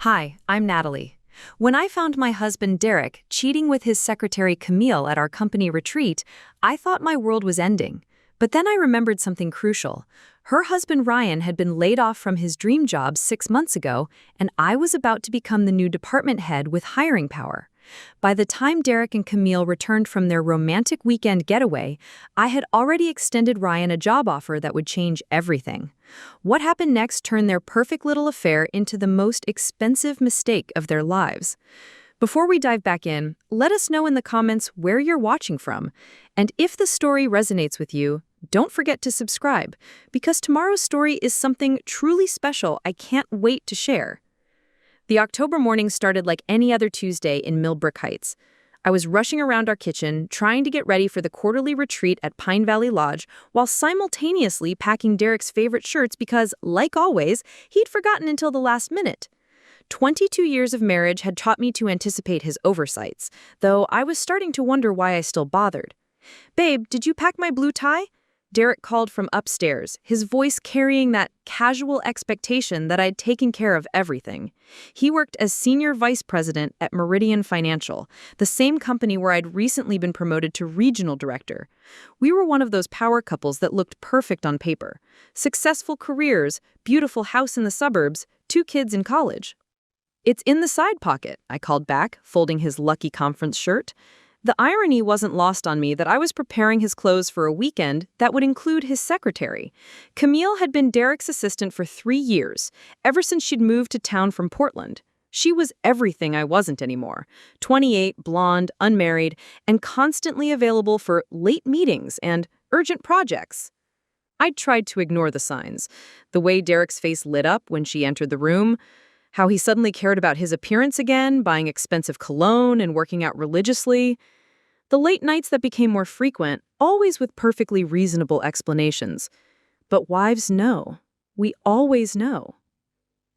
Hi, I'm Natalie. When I found my husband Derek cheating with his secretary Camille at our company retreat, I thought my world was ending. But then I remembered something crucial. Her husband Ryan had been laid off from his dream job 6 months ago, and I was about to become the new department head with hiring power. By the time Derek and Camille returned from their romantic weekend getaway, I had already extended Ryan a job offer that would change everything. What happened next turned their perfect little affair into the most expensive mistake of their lives. Before we dive back in, let us know in the comments where you're watching from. And if the story resonates with you, don't forget to subscribe, because tomorrow's story is something truly special I can't wait to share. The October morning started like any other Tuesday in Millbrook Heights. I was rushing around our kitchen, trying to get ready for the quarterly retreat at Pine Valley Lodge, while simultaneously packing Derek's favorite shirts because, like always, he'd forgotten until the last minute. 22 years of marriage had taught me to anticipate his oversights, though I was starting to wonder why I still bothered. "Babe, did you pack my blue tie?" Derek called from upstairs, his voice carrying that casual expectation that I'd taken care of everything. He worked as senior vice president at Meridian Financial, the same company where I'd recently been promoted to regional director. We were one of those power couples that looked perfect on paper. Successful careers, beautiful house in the suburbs, 2 kids in college. "It's in the side pocket," I called back, folding his lucky conference shirt. The irony wasn't lost on me that I was preparing his clothes for a weekend that would include his secretary. Camille had been Derek's assistant for 3 years, ever since she'd moved to town from Portland. She was everything I wasn't anymore. 28, blonde, unmarried, and constantly available for late meetings and urgent projects. I'd tried to ignore the signs. The way Derek's face lit up when she entered the room, how he suddenly cared about his appearance again, buying expensive cologne and working out religiously. The late nights that became more frequent, always with perfectly reasonable explanations. But wives know. We always know.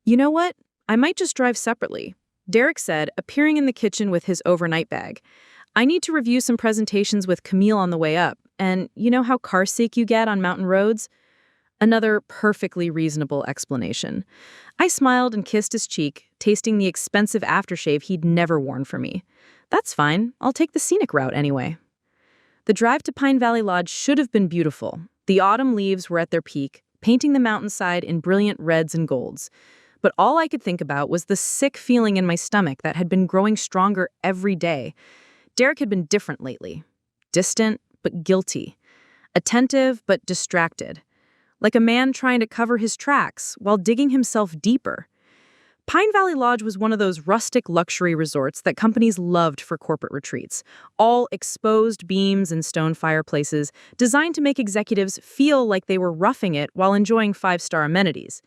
"You know what? I might just drive separately," Derek said, appearing in the kitchen with his overnight bag. "I need to review some presentations with Camille on the way up, and you know how car-sick you get on mountain roads?" Another perfectly reasonable explanation. I smiled and kissed his cheek, tasting the expensive aftershave he'd never worn for me. "That's fine. I'll take the scenic route anyway." The drive to Pine Valley Lodge should have been beautiful. The autumn leaves were at their peak, painting the mountainside in brilliant reds and golds. But all I could think about was the sick feeling in my stomach that had been growing stronger every day. Derek had been different lately. Distant, but guilty. Attentive, but distracted. Like a man trying to cover his tracks while digging himself deeper. Pine Valley Lodge was one of those rustic luxury resorts that companies loved for corporate retreats. All exposed beams and stone fireplaces, designed to make executives feel like they were roughing it while enjoying 5-star amenities.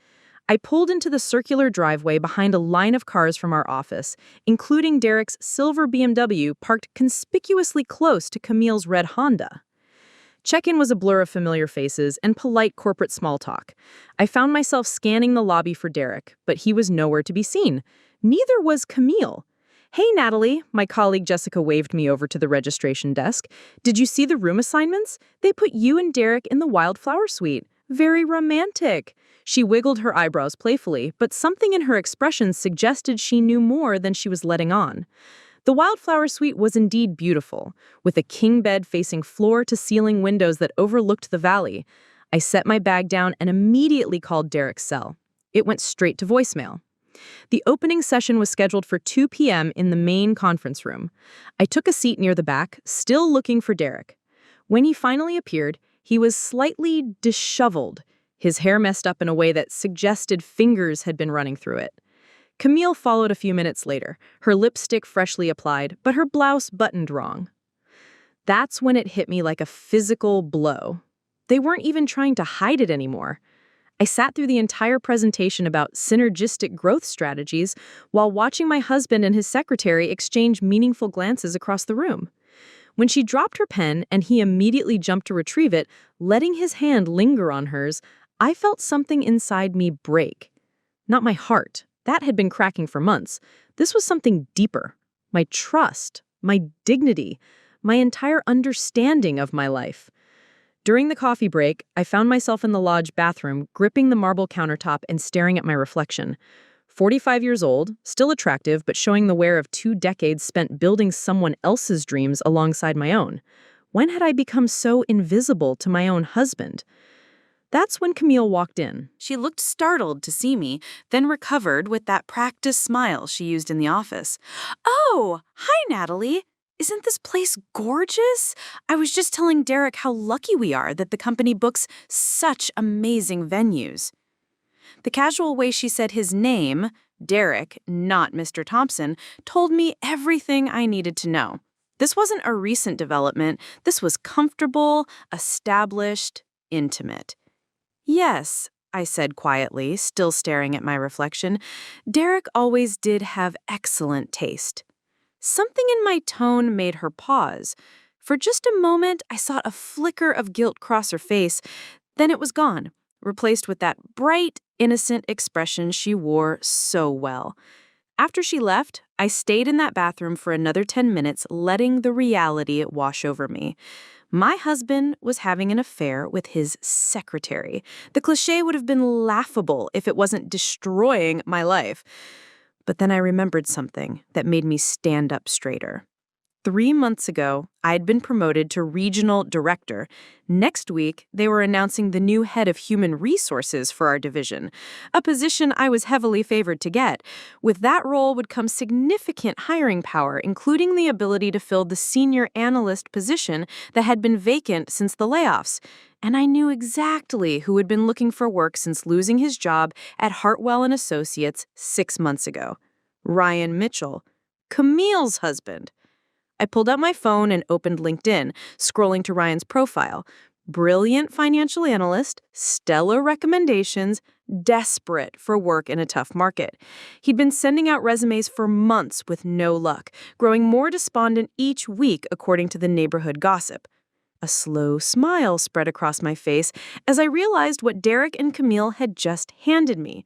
I pulled into the circular driveway behind a line of cars from our office, including Derek's silver BMW parked conspicuously close to Camille's red Honda. Check-in was a blur of familiar faces and polite corporate small talk. I found myself scanning the lobby for Derek, but he was nowhere to be seen. Neither was Camille. "Hey, Natalie," my colleague Jessica waved me over to the registration desk. "Did you see the room assignments? They put you and Derek in the wildflower suite. Very romantic." She wiggled her eyebrows playfully, but something in her expression suggested she knew more than she was letting on. The wildflower suite was indeed beautiful, with a king bed facing floor-to-ceiling windows that overlooked the valley. I set my bag down and immediately called Derek's cell. It went straight to voicemail. The opening session was scheduled for 2 p.m. in the main conference room. I took a seat near the back, still looking for Derek. When he finally appeared, he was slightly disheveled, his hair messed up in a way that suggested fingers had been running through it. Camille followed a few minutes later, her lipstick freshly applied, but her blouse buttoned wrong. That's when it hit me like a physical blow. They weren't even trying to hide it anymore. I sat through the entire presentation about synergistic growth strategies while watching my husband and his secretary exchange meaningful glances across the room. When she dropped her pen and he immediately jumped to retrieve it, letting his hand linger on hers, I felt something inside me break. Not my heart. That had been cracking for months. This was something deeper. My trust, my dignity, my entire understanding of my life. During the coffee break, I found myself in the lodge bathroom, gripping the marble countertop and staring at my reflection. 45 years old, still attractive, but showing the wear of 2 decades spent building someone else's dreams alongside my own. When had I become so invisible to my own husband? That's when Camille walked in. She looked startled to see me, then recovered with that practiced smile she used in the office. "Oh, hi, Natalie. Isn't this place gorgeous? I was just telling Derek how lucky we are that the company books such amazing venues." The casual way she said his name, Derek, not Mr. Thompson, told me everything I needed to know. This wasn't a recent development. This was comfortable, established, intimate. "Yes," I said quietly, still staring at my reflection. Derek always did have excellent taste. Something in my tone made her pause. For just a moment, I saw a flicker of guilt cross her face. Then it was gone, replaced with that bright, innocent expression she wore so well. After she left, I stayed in that bathroom for another 10 minutes, letting the reality wash over me. My husband was having an affair with his secretary. The cliché would have been laughable if it wasn't destroying my life. But then I remembered something that made me stand up straighter. 3 months ago, I'd been promoted to regional director. Next week, they were announcing the new head of human resources for our division, a position I was heavily favored to get. With that role would come significant hiring power, including the ability to fill the senior analyst position that had been vacant since the layoffs. And I knew exactly who had been looking for work since losing his job at Hartwell and Associates 6 months ago. Ryan Mitchell, Camille's husband. I pulled out my phone and opened LinkedIn, scrolling to Ryan's profile. Brilliant financial analyst, stellar recommendations, desperate for work in a tough market. He'd been sending out resumes for months with no luck, growing more despondent each week according to the neighborhood gossip. A slow smile spread across my face as I realized what Derek and Camille had just handed me.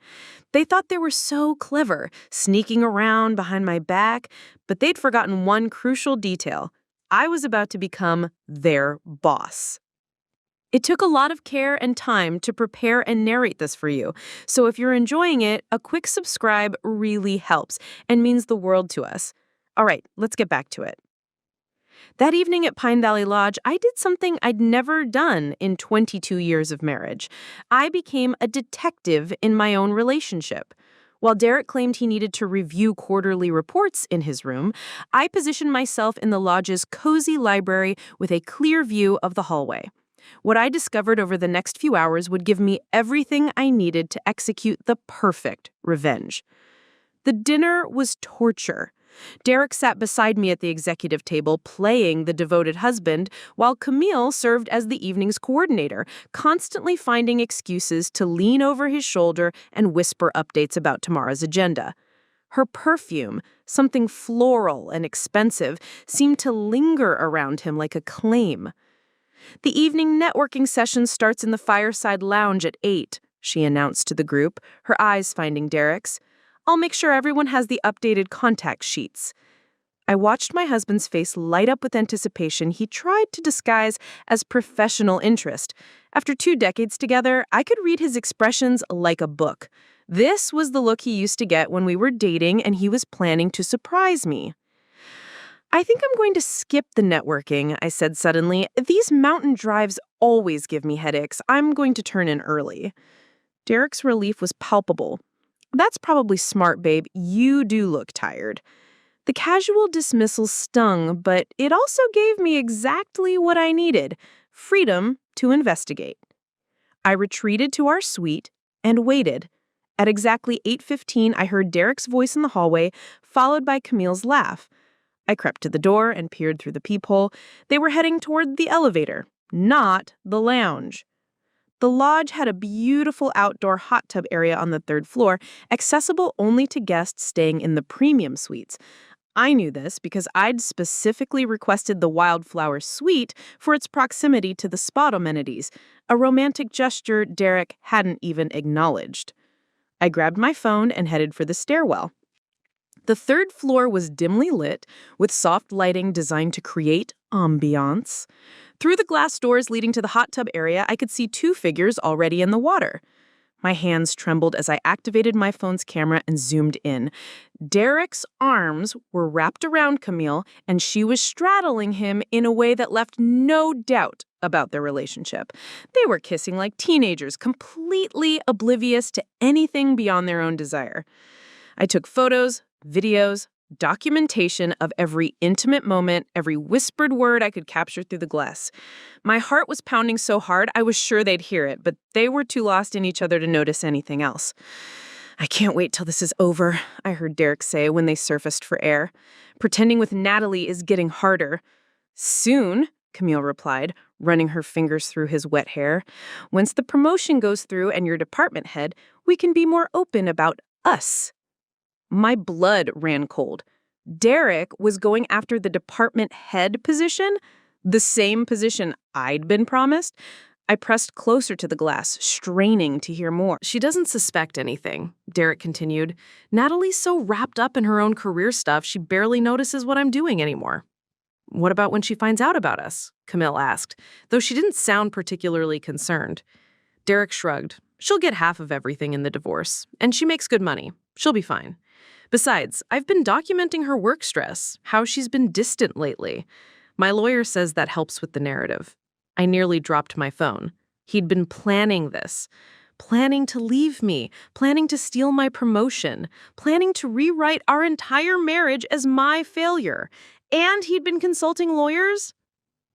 They thought they were so clever, sneaking around behind my back, but they'd forgotten one crucial detail. I was about to become their boss. It took a lot of care and time to prepare and narrate this for you, so if you're enjoying it, a quick subscribe really helps and means the world to us. All right, let's get back to it. That evening at Pine Valley Lodge, I did something I'd never done in 22 years of marriage. I became a detective in my own relationship. While Derek claimed he needed to review quarterly reports in his room, I positioned myself in the lodge's cozy library with a clear view of the hallway. What I discovered over the next few hours would give me everything I needed to execute the perfect revenge. The dinner was torture. Derek sat beside me at the executive table, playing the devoted husband, while Camille served as the evening's coordinator, constantly finding excuses to lean over his shoulder and whisper updates about tomorrow's agenda. Her perfume, something floral and expensive, seemed to linger around him like a claim. "The evening networking session starts in the fireside lounge at 8, she announced to the group, her eyes finding Derek's. "I'll make sure everyone has the updated contact sheets." I watched my husband's face light up with anticipation he tried to disguise as professional interest. After 2 decades together, I could read his expressions like a book. This was the look he used to get when we were dating and he was planning to surprise me. "I think I'm going to skip the networking," I said suddenly. "These mountain drives always give me headaches. I'm going to turn in early." Derek's relief was palpable. "That's probably smart, babe. You do look tired." The casual dismissal stung, but it also gave me exactly what I needed: freedom to investigate. I retreated to our suite and waited. At exactly 8:15, I heard Derek's voice in the hallway, followed by Camille's laugh. I crept to the door and peered through the peephole. They were heading toward the elevator, not the lounge. The lodge had a beautiful outdoor hot tub area on the 3rd floor, accessible only to guests staying in the premium suites. I knew this because I'd specifically requested the Wildflower Suite for its proximity to the spa amenities, a romantic gesture Derek hadn't even acknowledged. I grabbed my phone and headed for the stairwell. The 3rd floor was dimly lit, with soft lighting designed to create ambiance. Through the glass doors leading to the hot tub area, I could see 2 figures already in the water. My hands trembled as I activated my phone's camera and zoomed in. Derek's arms were wrapped around Camille, and she was straddling him in a way that left no doubt about their relationship. They were kissing like teenagers, completely oblivious to anything beyond their own desire. I took photos, videos, documentation of every intimate moment, every whispered word I could capture through the glass. My heart was pounding so hard I was sure they'd hear it, but they were too lost in each other to notice anything else. I can't wait till this is over, I heard Derek say when they surfaced for air. Pretending with Natalie is getting harder. Soon, Camille replied, running her fingers through his wet hair. Once the promotion goes through and you're department head, we can be more open about us. My blood ran cold. Derek was going after the department head position, the same position I'd been promised. I pressed closer to the glass, straining to hear more. She doesn't suspect anything, Derek continued. Natalie's so wrapped up in her own career stuff, she barely notices what I'm doing anymore. What about when she finds out about us? Camille asked, though she didn't sound particularly concerned. Derek shrugged. She'll get half of everything in the divorce, and she makes good money. She'll be fine. Besides, I've been documenting her work stress, how she's been distant lately. My lawyer says that helps with the narrative. I nearly dropped my phone. He'd been planning this. Planning to leave me, planning to steal my promotion, planning to rewrite our entire marriage as my failure. And he'd been consulting lawyers?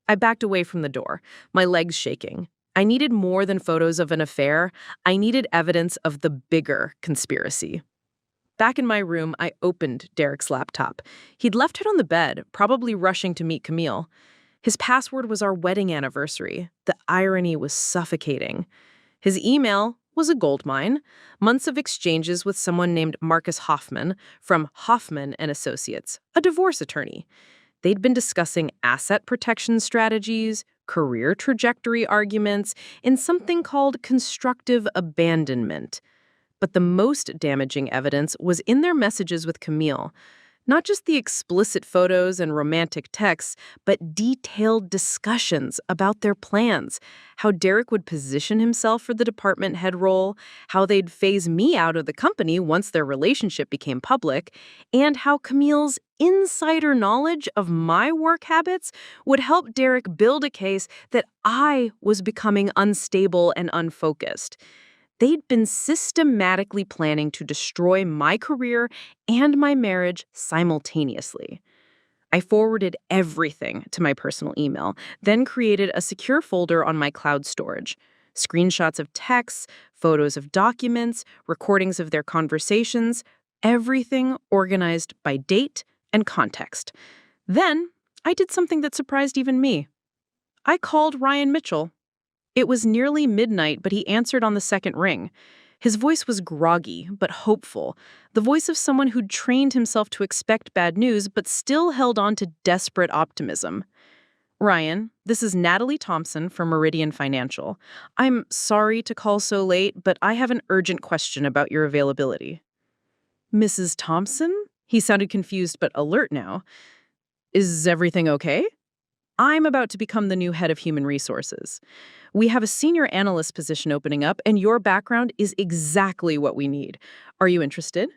I backed away from the door, my legs shaking. I needed more than photos of an affair. I needed evidence of the bigger conspiracy. Back in my room, I opened Derek's laptop. He'd left it on the bed, probably rushing to meet Camille. His password was our wedding anniversary. The irony was suffocating. His email was a goldmine. Months of exchanges with someone named Marcus Hoffman from Hoffman and Associates, a divorce attorney. They'd been discussing asset protection strategies, career trajectory arguments, in something called constructive abandonment. But the most damaging evidence was in their messages with Camille. Not just the explicit photos and romantic texts, but detailed discussions about their plans, how Derek would position himself for the department head role, how they'd phase me out of the company once their relationship became public, and how Camille's insider knowledge of my work habits would help Derek build a case that I was becoming unstable and unfocused. They'd been systematically planning to destroy my career and my marriage simultaneously. I forwarded everything to my personal email, then created a secure folder on my cloud storage. Screenshots of texts, photos of documents, recordings of their conversations, everything organized by date and context. Then I did something that surprised even me. I called Ryan Mitchell. It was nearly midnight, but he answered on the second ring. His voice was groggy, but hopeful, the voice of someone who'd trained himself to expect bad news, but still held on to desperate optimism. Ryan, this is Natalie Thompson from Meridian Financial. I'm sorry to call so late, but I have an urgent question about your availability. Mrs. Thompson? He sounded confused but alert now. Is everything okay? I'm about to become the new head of human resources. We have a senior analyst position opening up, and your background is exactly what we need. Are you interested?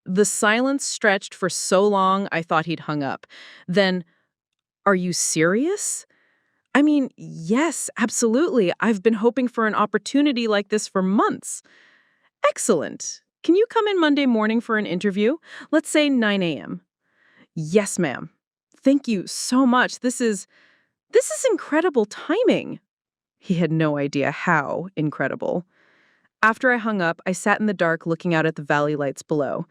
The silence stretched for so long I thought he'd hung up. Then, are you serious? I mean, yes, absolutely. I've been hoping for an opportunity like this for months. Excellent. Can you come in Monday morning for an interview? Let's say 9 a.m. Yes, ma'am. Thank you so much. This is incredible timing. He had no idea how incredible. After I hung up, I sat in the dark looking out at the valley lights below.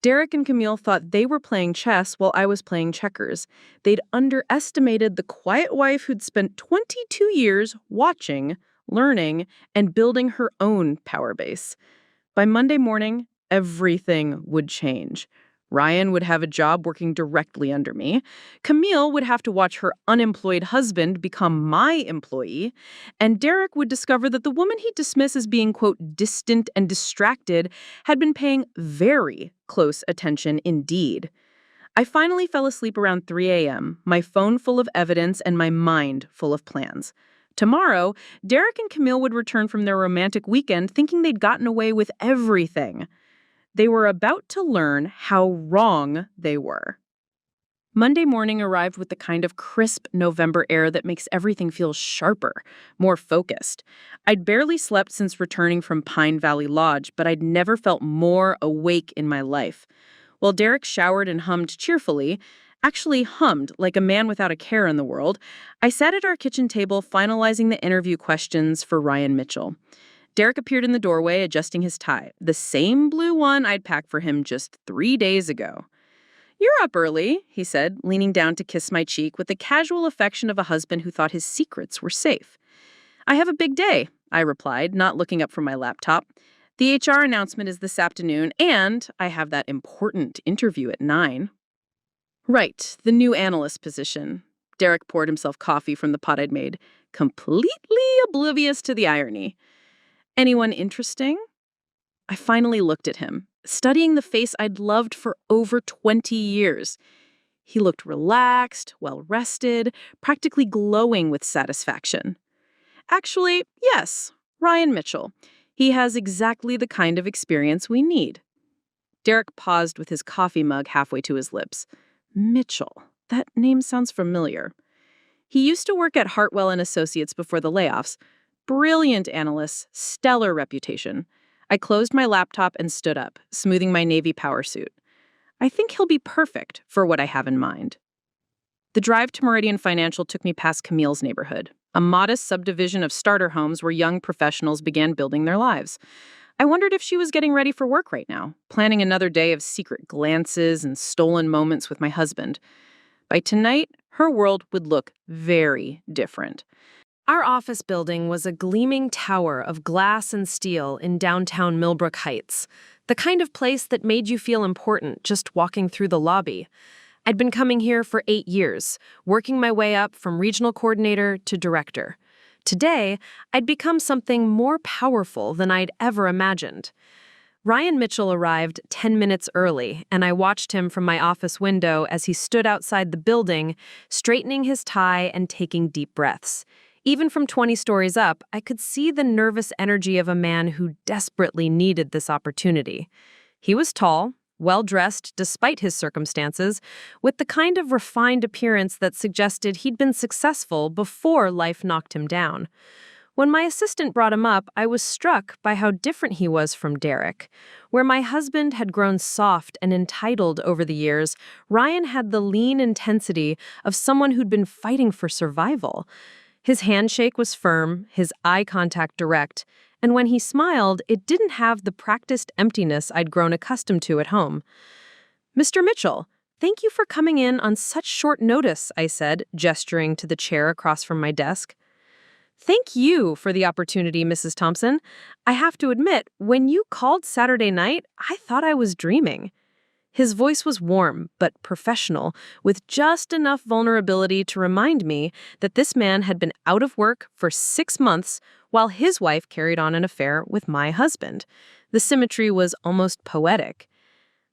Derek and Camille thought they were playing chess while I was playing checkers. They'd underestimated the quiet wife who'd spent 22 years watching, learning, and building her own power base. By Monday morning, everything would change. Ryan would have a job working directly under me. Camille would have to watch her unemployed husband become my employee. And Derek would discover that the woman he'd dismiss as being, quote, distant and distracted had been paying very close attention indeed. I finally fell asleep around 3 a.m., my phone full of evidence and my mind full of plans. Tomorrow, Derek and Camille would return from their romantic weekend thinking they'd gotten away with everything. They were about to learn how wrong they were. Monday morning arrived with the kind of crisp November air that makes everything feel sharper, more focused. I'd barely slept since returning from Pine Valley Lodge, but I'd never felt more awake in my life. While Derek showered and hummed cheerfully, actually hummed like a man without a care in the world, I sat at our kitchen table finalizing the interview questions for Ryan Mitchell. Derek appeared in the doorway adjusting his tie, the same blue one I'd packed for him just 3 days ago. "You're up early," he said, leaning down to kiss my cheek with the casual affection of a husband who thought his secrets were safe. "I have a big day," I replied, not looking up from my laptop. "The HR announcement is this afternoon, and I have that important interview at 9. "Right, the new analyst position." Derek poured himself coffee from the pot I'd made, completely oblivious to the irony. "Anyone interesting?" I finally looked at him, studying the face I'd loved for over 20 years. He looked relaxed, well-rested, practically glowing with satisfaction. "Actually, yes, Ryan Mitchell. He has exactly the kind of experience we need." Derek paused with his coffee mug halfway to his lips. Mitchell. That name sounds familiar. He used to work at Hartwell and Associates before the layoffs. Brilliant analyst, stellar reputation. I closed my laptop and stood up, smoothing my Navy power suit. I think he'll be perfect for what I have in mind. The drive to Meridian Financial took me past Camille's neighborhood, a modest subdivision of starter homes where young professionals began building their lives. I wondered if she was getting ready for work right now, planning another day of secret glances and stolen moments with my husband. By tonight, her world would look very different. Our office building was a gleaming tower of glass and steel in downtown Millbrook Heights, the kind of place that made you feel important just walking through the lobby. I'd been coming here for 8 years, working my way up from regional coordinator to director. Today, I'd become something more powerful than I'd ever imagined. Ryan Mitchell arrived 10 minutes early, and I watched him from my office window as he stood outside the building, straightening his tie and taking deep breaths. Even from 20 stories up, I could see the nervous energy of a man who desperately needed this opportunity. He was tall, well-dressed despite his circumstances, with the kind of refined appearance that suggested he'd been successful before life knocked him down. When my assistant brought him up, I was struck by how different he was from Derek. Where my husband had grown soft and entitled over the years, Ryan had the lean intensity of someone who'd been fighting for survival. His handshake was firm, his eye contact direct, and when he smiled, it didn't have the practiced emptiness I'd grown accustomed to at home. "Mr. Mitchell, thank you for coming in on such short notice," I said, gesturing to the chair across from my desk. "Thank you for the opportunity, Mrs. Thompson. I have to admit, when you called Saturday night, I thought I was dreaming." His voice was warm but professional, with just enough vulnerability to remind me that this man had been out of work for 6 months while his wife carried on an affair with my husband. The symmetry was almost poetic.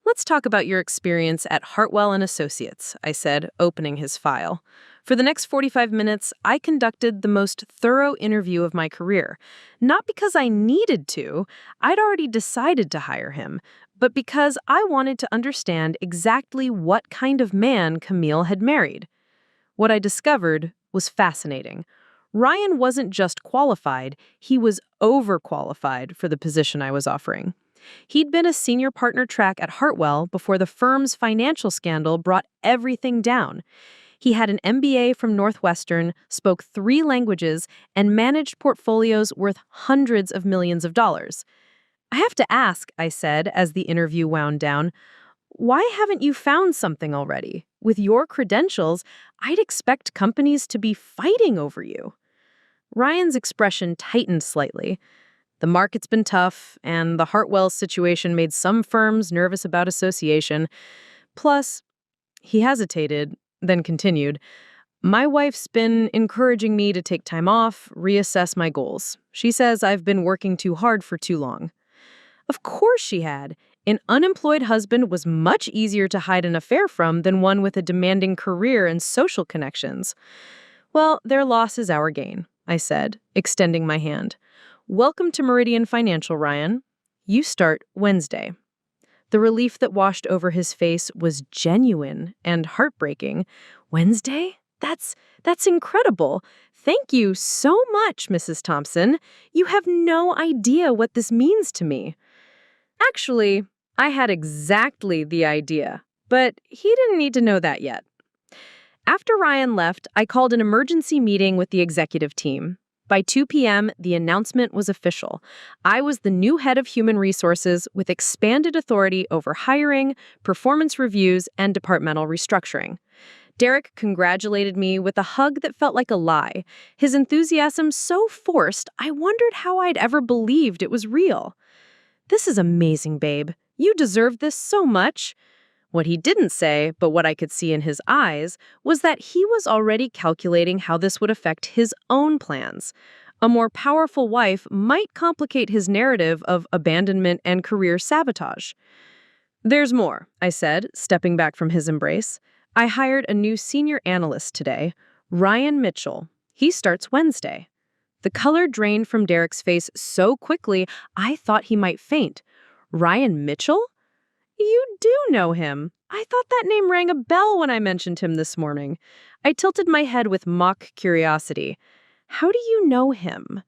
"Let's talk about your experience at Hartwell and Associates," I said, opening his file. For the next 45 minutes, I conducted the most thorough interview of my career. Not because I needed to, I'd already decided to hire him, but because I wanted to understand exactly what kind of man Camille had married. What I discovered was fascinating. Ryan wasn't just qualified, he was overqualified for the position I was offering. He'd been a senior partner track at Hartwell before the firm's financial scandal brought everything down. He had an MBA from Northwestern, spoke 3 languages, and managed portfolios worth hundreds of millions of dollars. "I have to ask," I said as the interview wound down, "why haven't you found something already? With your credentials, I'd expect companies to be fighting over you." Ryan's expression tightened slightly. "The market's been tough, and the Hartwell situation made some firms nervous about association. Plus," he hesitated, then continued, "my wife's been encouraging me to take time off, reassess my goals. She says I've been working too hard for too long." Of course she had. An unemployed husband was much easier to hide an affair from than one with a demanding career and social connections. "Well, their loss is our gain. I said, extending my hand. Welcome to Meridian Financial, Ryan. You start Wednesday. The relief that washed over his face was genuine and heartbreaking. Wednesday? That's incredible. Thank you so much, Mrs. Thompson. You have no idea what this means to me. Actually, I had exactly the idea, but he didn't need to know that yet. After Ryan left, I called an emergency meeting with the executive team. By 2 p.m., the announcement was official. I was the new head of human resources with expanded authority over hiring, performance reviews, and departmental restructuring. Derek congratulated me with a hug that felt like a lie. His enthusiasm so forced, I wondered how I'd ever believed it was real. This is amazing, babe. You deserve this so much. What he didn't say, but what I could see in his eyes, was that he was already calculating how this would affect his own plans. A more powerful wife might complicate his narrative of abandonment and career sabotage. There's more, I said, stepping back from his embrace. I hired a new senior analyst today, Ryan Mitchell. He starts Wednesday. The color drained from Derek's face so quickly, I thought he might faint. Ryan Mitchell? You do know him. I thought that name rang a bell when I mentioned him this morning. I tilted my head with mock curiosity. How do you know him?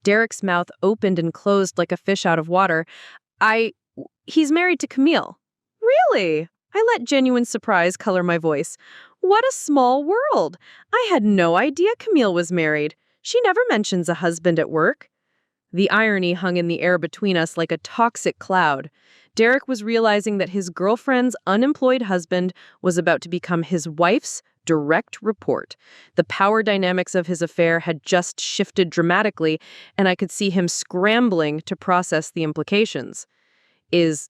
Derek's mouth opened and closed like a fish out of water. He's married to Camille. Really? I let genuine surprise color my voice. What a small world. I had no idea Camille was married. She never mentions a husband at work. The irony hung in the air between us like a toxic cloud. Derek was realizing that his girlfriend's unemployed husband was about to become his wife's direct report. The power dynamics of his affair had just shifted dramatically, and I could see him scrambling to process the implications. Is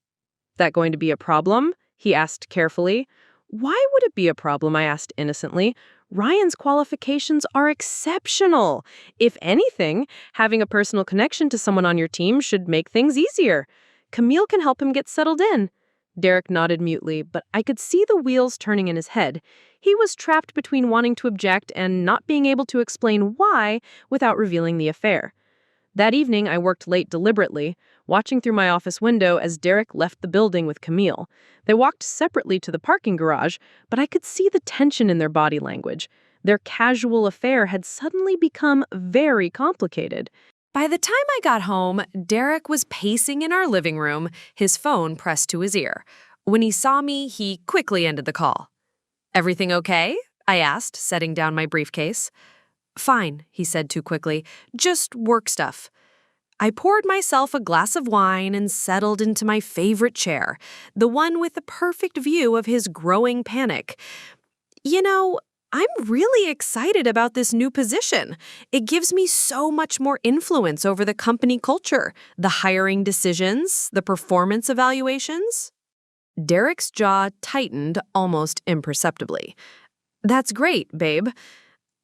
that going to be a problem? He asked carefully. Why would it be a problem? I asked innocently. Ryan's qualifications are exceptional. If anything, having a personal connection to someone on your team should make things easier. Camille can help him get settled in. Derek nodded mutely, but I could see the wheels turning in his head. He was trapped between wanting to object and not being able to explain why without revealing the affair. That evening, I worked late deliberately, watching through my office window as Derek left the building with Camille. They walked separately to the parking garage, but I could see the tension in their body language. Their casual affair had suddenly become very complicated. By the time I got home, Derek was pacing in our living room, his phone pressed to his ear. When he saw me, he quickly ended the call. Everything okay? I asked, setting down my briefcase. Fine, he said too quickly. Just work stuff. I poured myself a glass of wine and settled into my favorite chair, the one with the perfect view of his growing panic. You know, I'm really excited about this new position. It gives me so much more influence over the company culture, the hiring decisions, the performance evaluations. Derek's jaw tightened almost imperceptibly. That's great, babe.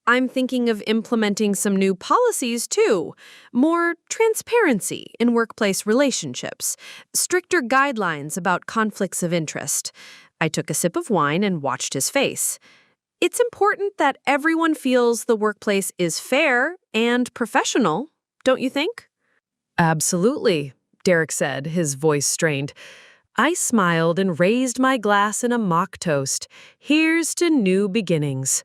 I'm thinking of implementing some new policies, too. More transparency in workplace relationships, stricter guidelines about conflicts of interest. I took a sip of wine and watched his face. It's important that everyone feels the workplace is fair and professional, don't you think? Absolutely, Derek said, his voice strained. I smiled and raised my glass in a mock toast. Here's to new beginnings.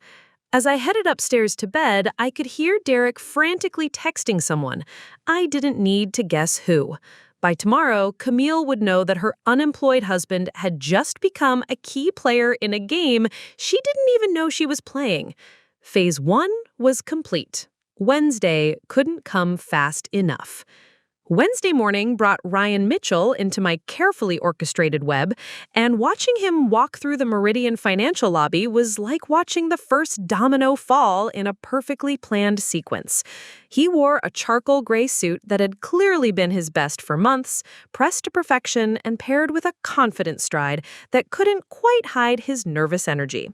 As I headed upstairs to bed, I could hear Derek frantically texting someone. I didn't need to guess who. By tomorrow, Camille would know that her unemployed husband had just become a key player in a game she didn't even know she was playing. Phase 1 was complete. Wednesday couldn't come fast enough. Wednesday morning brought Ryan Mitchell into my carefully orchestrated web, and watching him walk through the Meridian Financial lobby was like watching the first domino fall in a perfectly planned sequence. He wore a charcoal gray suit that had clearly been his best for months, pressed to perfection and paired with a confident stride that couldn't quite hide his nervous energy.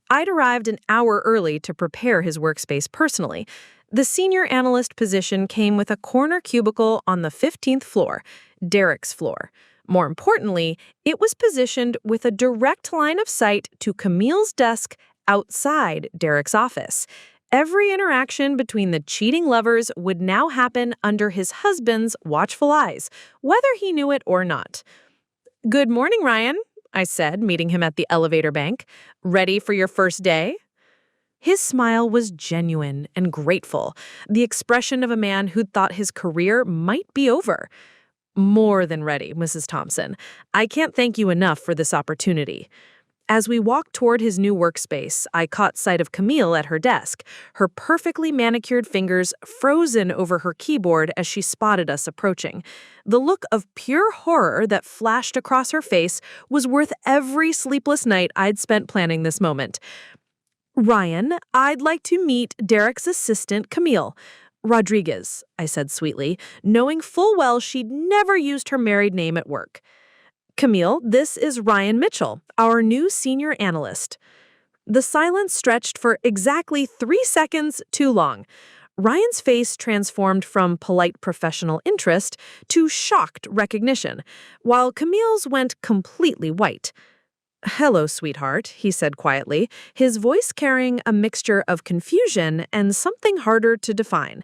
I'd arrived an hour early to prepare his workspace personally. The senior analyst position came with a corner cubicle on the 15th floor, Derek's floor. More importantly, it was positioned with a direct line of sight to Camille's desk outside Derek's office. Every interaction between the cheating lovers would now happen under his husband's watchful eyes, whether he knew it or not. "Good morning, Ryan," I said, meeting him at the elevator bank. "Ready for your first day?" His smile was genuine and grateful, the expression of a man who'd thought his career might be over. "More than ready, Mrs. Thompson. I can't thank you enough for this opportunity." As we walked toward his new workspace, I caught sight of Camille at her desk, her perfectly manicured fingers frozen over her keyboard as she spotted us approaching. The look of pure horror that flashed across her face was worth every sleepless night I'd spent planning this moment. "Ryan, I'd like to meet Derek's assistant, Camille Rodriguez," I said sweetly, knowing full well she'd never used her married name at work. "Camille, this is Ryan Mitchell, our new senior analyst." The silence stretched for exactly 3 seconds too long. Ryan's face transformed from polite professional interest to shocked recognition, while Camille's went completely white. "Hello, sweetheart," he said quietly, his voice carrying a mixture of confusion and something harder to define.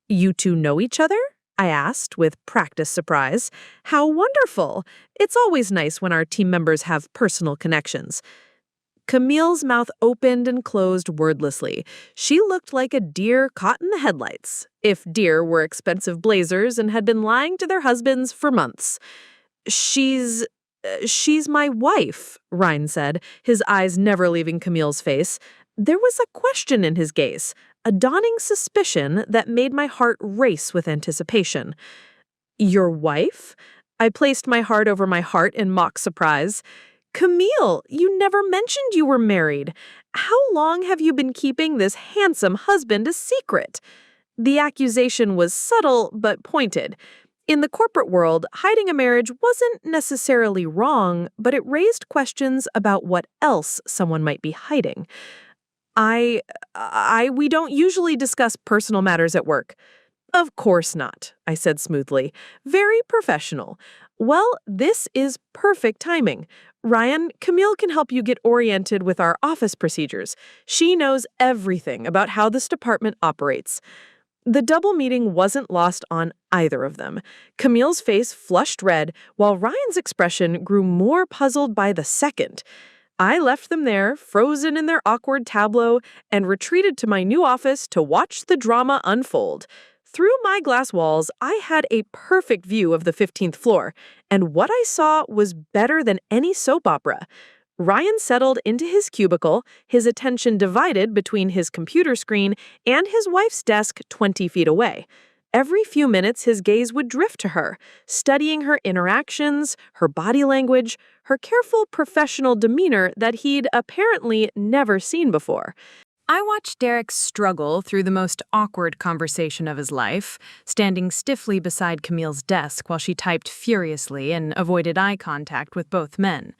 "You two know each other?" I asked with practiced surprise. "How wonderful! It's always nice when our team members have personal connections." Camille's mouth opened and closed wordlessly. She looked like a deer caught in the headlights, if deer were expensive blazers and had been lying to their husbands for months. She's my wife," Ryan said, his eyes never leaving Camille's face. There was a question in his gaze, a dawning suspicion that made my heart race with anticipation. "Your wife?" I placed my heart over my heart in mock surprise. "Camille, you never mentioned you were married. How long have you been keeping this handsome husband a secret?" The accusation was subtle but pointed. In the corporate world, hiding a marriage wasn't necessarily wrong, but it raised questions about what else someone might be hiding. We don't usually discuss personal matters at work." "Of course not," I said smoothly. "Very professional. Well, this is perfect timing. Ryan, Camille can help you get oriented with our office procedures. She knows everything about how this department operates." The double meeting wasn't lost on either of them. Camille's face flushed red, while Ryan's expression grew more puzzled by the second. I left them there, frozen in their awkward tableau, and retreated to my new office to watch the drama unfold. Through my glass walls, I had a perfect view of the 15th floor, and what I saw was better than any soap opera. Ryan settled into his cubicle, his attention divided between his computer screen and his wife's desk 20 feet away. Every few minutes, his gaze would drift to her, studying her interactions, her body language, her careful professional demeanor that he'd apparently never seen before. I watched Derek struggle through the most awkward conversation of his life, standing stiffly beside Camille's desk while she typed furiously and avoided eye contact with both men.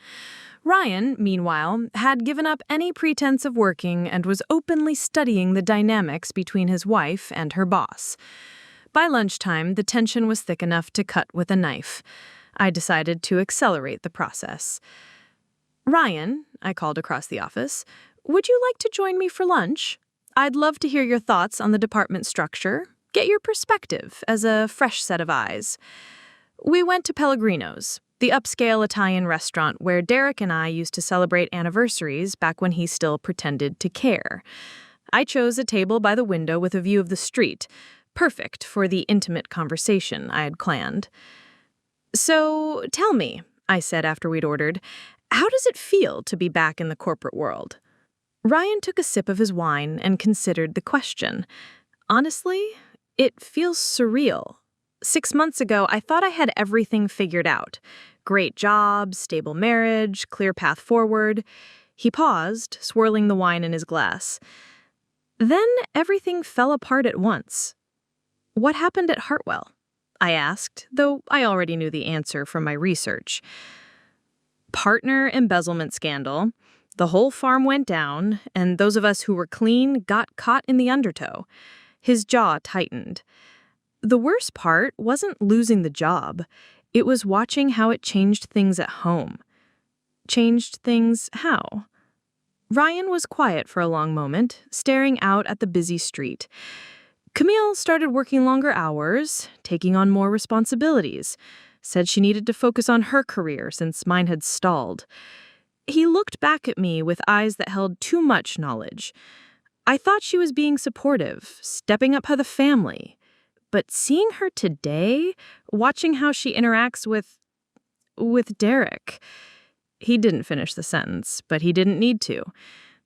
Ryan, meanwhile, had given up any pretense of working and was openly studying the dynamics between his wife and her boss. By lunchtime, the tension was thick enough to cut with a knife. I decided to accelerate the process. "Ryan," I called across the office, "would you like to join me for lunch? I'd love to hear your thoughts on the department structure, get your perspective as a fresh set of eyes." We went to Pellegrino's, the upscale Italian restaurant where Derek and I used to celebrate anniversaries back when he still pretended to care. I chose a table by the window with a view of the street, perfect for the intimate conversation I had planned. "So, tell me," I said after we'd ordered, "how does it feel to be back in the corporate world?" Ryan took a sip of his wine and considered the question. "Honestly, it feels surreal. 6 months ago, I thought I had everything figured out. Great job, stable marriage, clear path forward." He paused, swirling the wine in his glass. "Then everything fell apart at once." "What happened at Hartwell?" I asked, though I already knew the answer from my research. "Partner embezzlement scandal. The whole farm went down, and those of us who were clean got caught in the undertow." His jaw tightened. "The worst part wasn't losing the job. It was watching how it changed things at home." "Changed things how?" Ryan was quiet for a long moment, staring out at the busy street. Camille started working longer hours, taking on more responsibilities. Said she needed to focus on her career since mine had stalled. He looked back at me with eyes that held too much knowledge. I thought she was being supportive, stepping up for the family. But seeing her today, watching how she interacts with Derek. He didn't finish the sentence, but he didn't need to.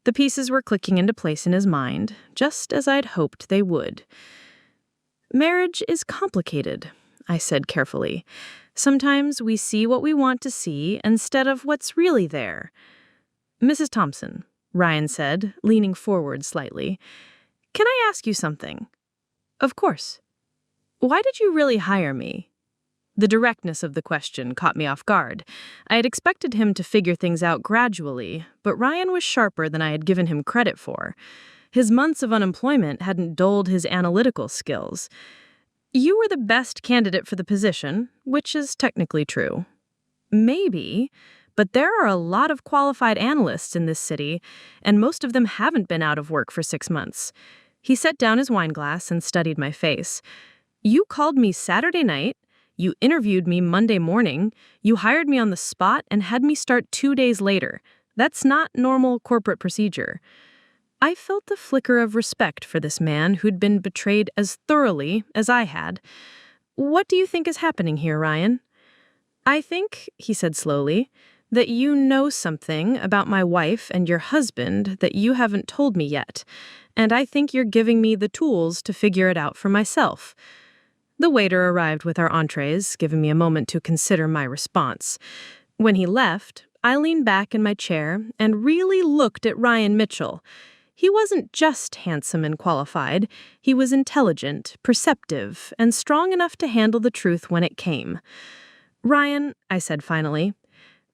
The pieces were clicking into place in his mind, just as I'd hoped they would. Marriage is complicated, I said carefully. Sometimes we see what we want to see instead of what's really there. Mrs. Thompson, Ryan said, leaning forward slightly, can I ask you something? Of course. Why did you really hire me? The directness of the question caught me off guard. I had expected him to figure things out gradually, but Ryan was sharper than I had given him credit for. His months of unemployment hadn't dulled his analytical skills. You were the best candidate for the position, which is technically true. Maybe, but there are a lot of qualified analysts in this city, and most of them haven't been out of work for 6 months. He set down his wine glass and studied my face. You called me Saturday night, you interviewed me Monday morning, you hired me on the spot and had me start 2 days later. That's not normal corporate procedure. I felt the flicker of respect for this man who'd been betrayed as thoroughly as I had. What do you think is happening here, Ryan? I think, he said slowly, that you know something about my wife and your husband that you haven't told me yet, and I think you're giving me the tools to figure it out for myself. The waiter arrived with our entrees, giving me a moment to consider my response. When he left, I leaned back in my chair and really looked at Ryan Mitchell. He wasn't just handsome and qualified. He was intelligent, perceptive, and strong enough to handle the truth when it came. Ryan, I said finally,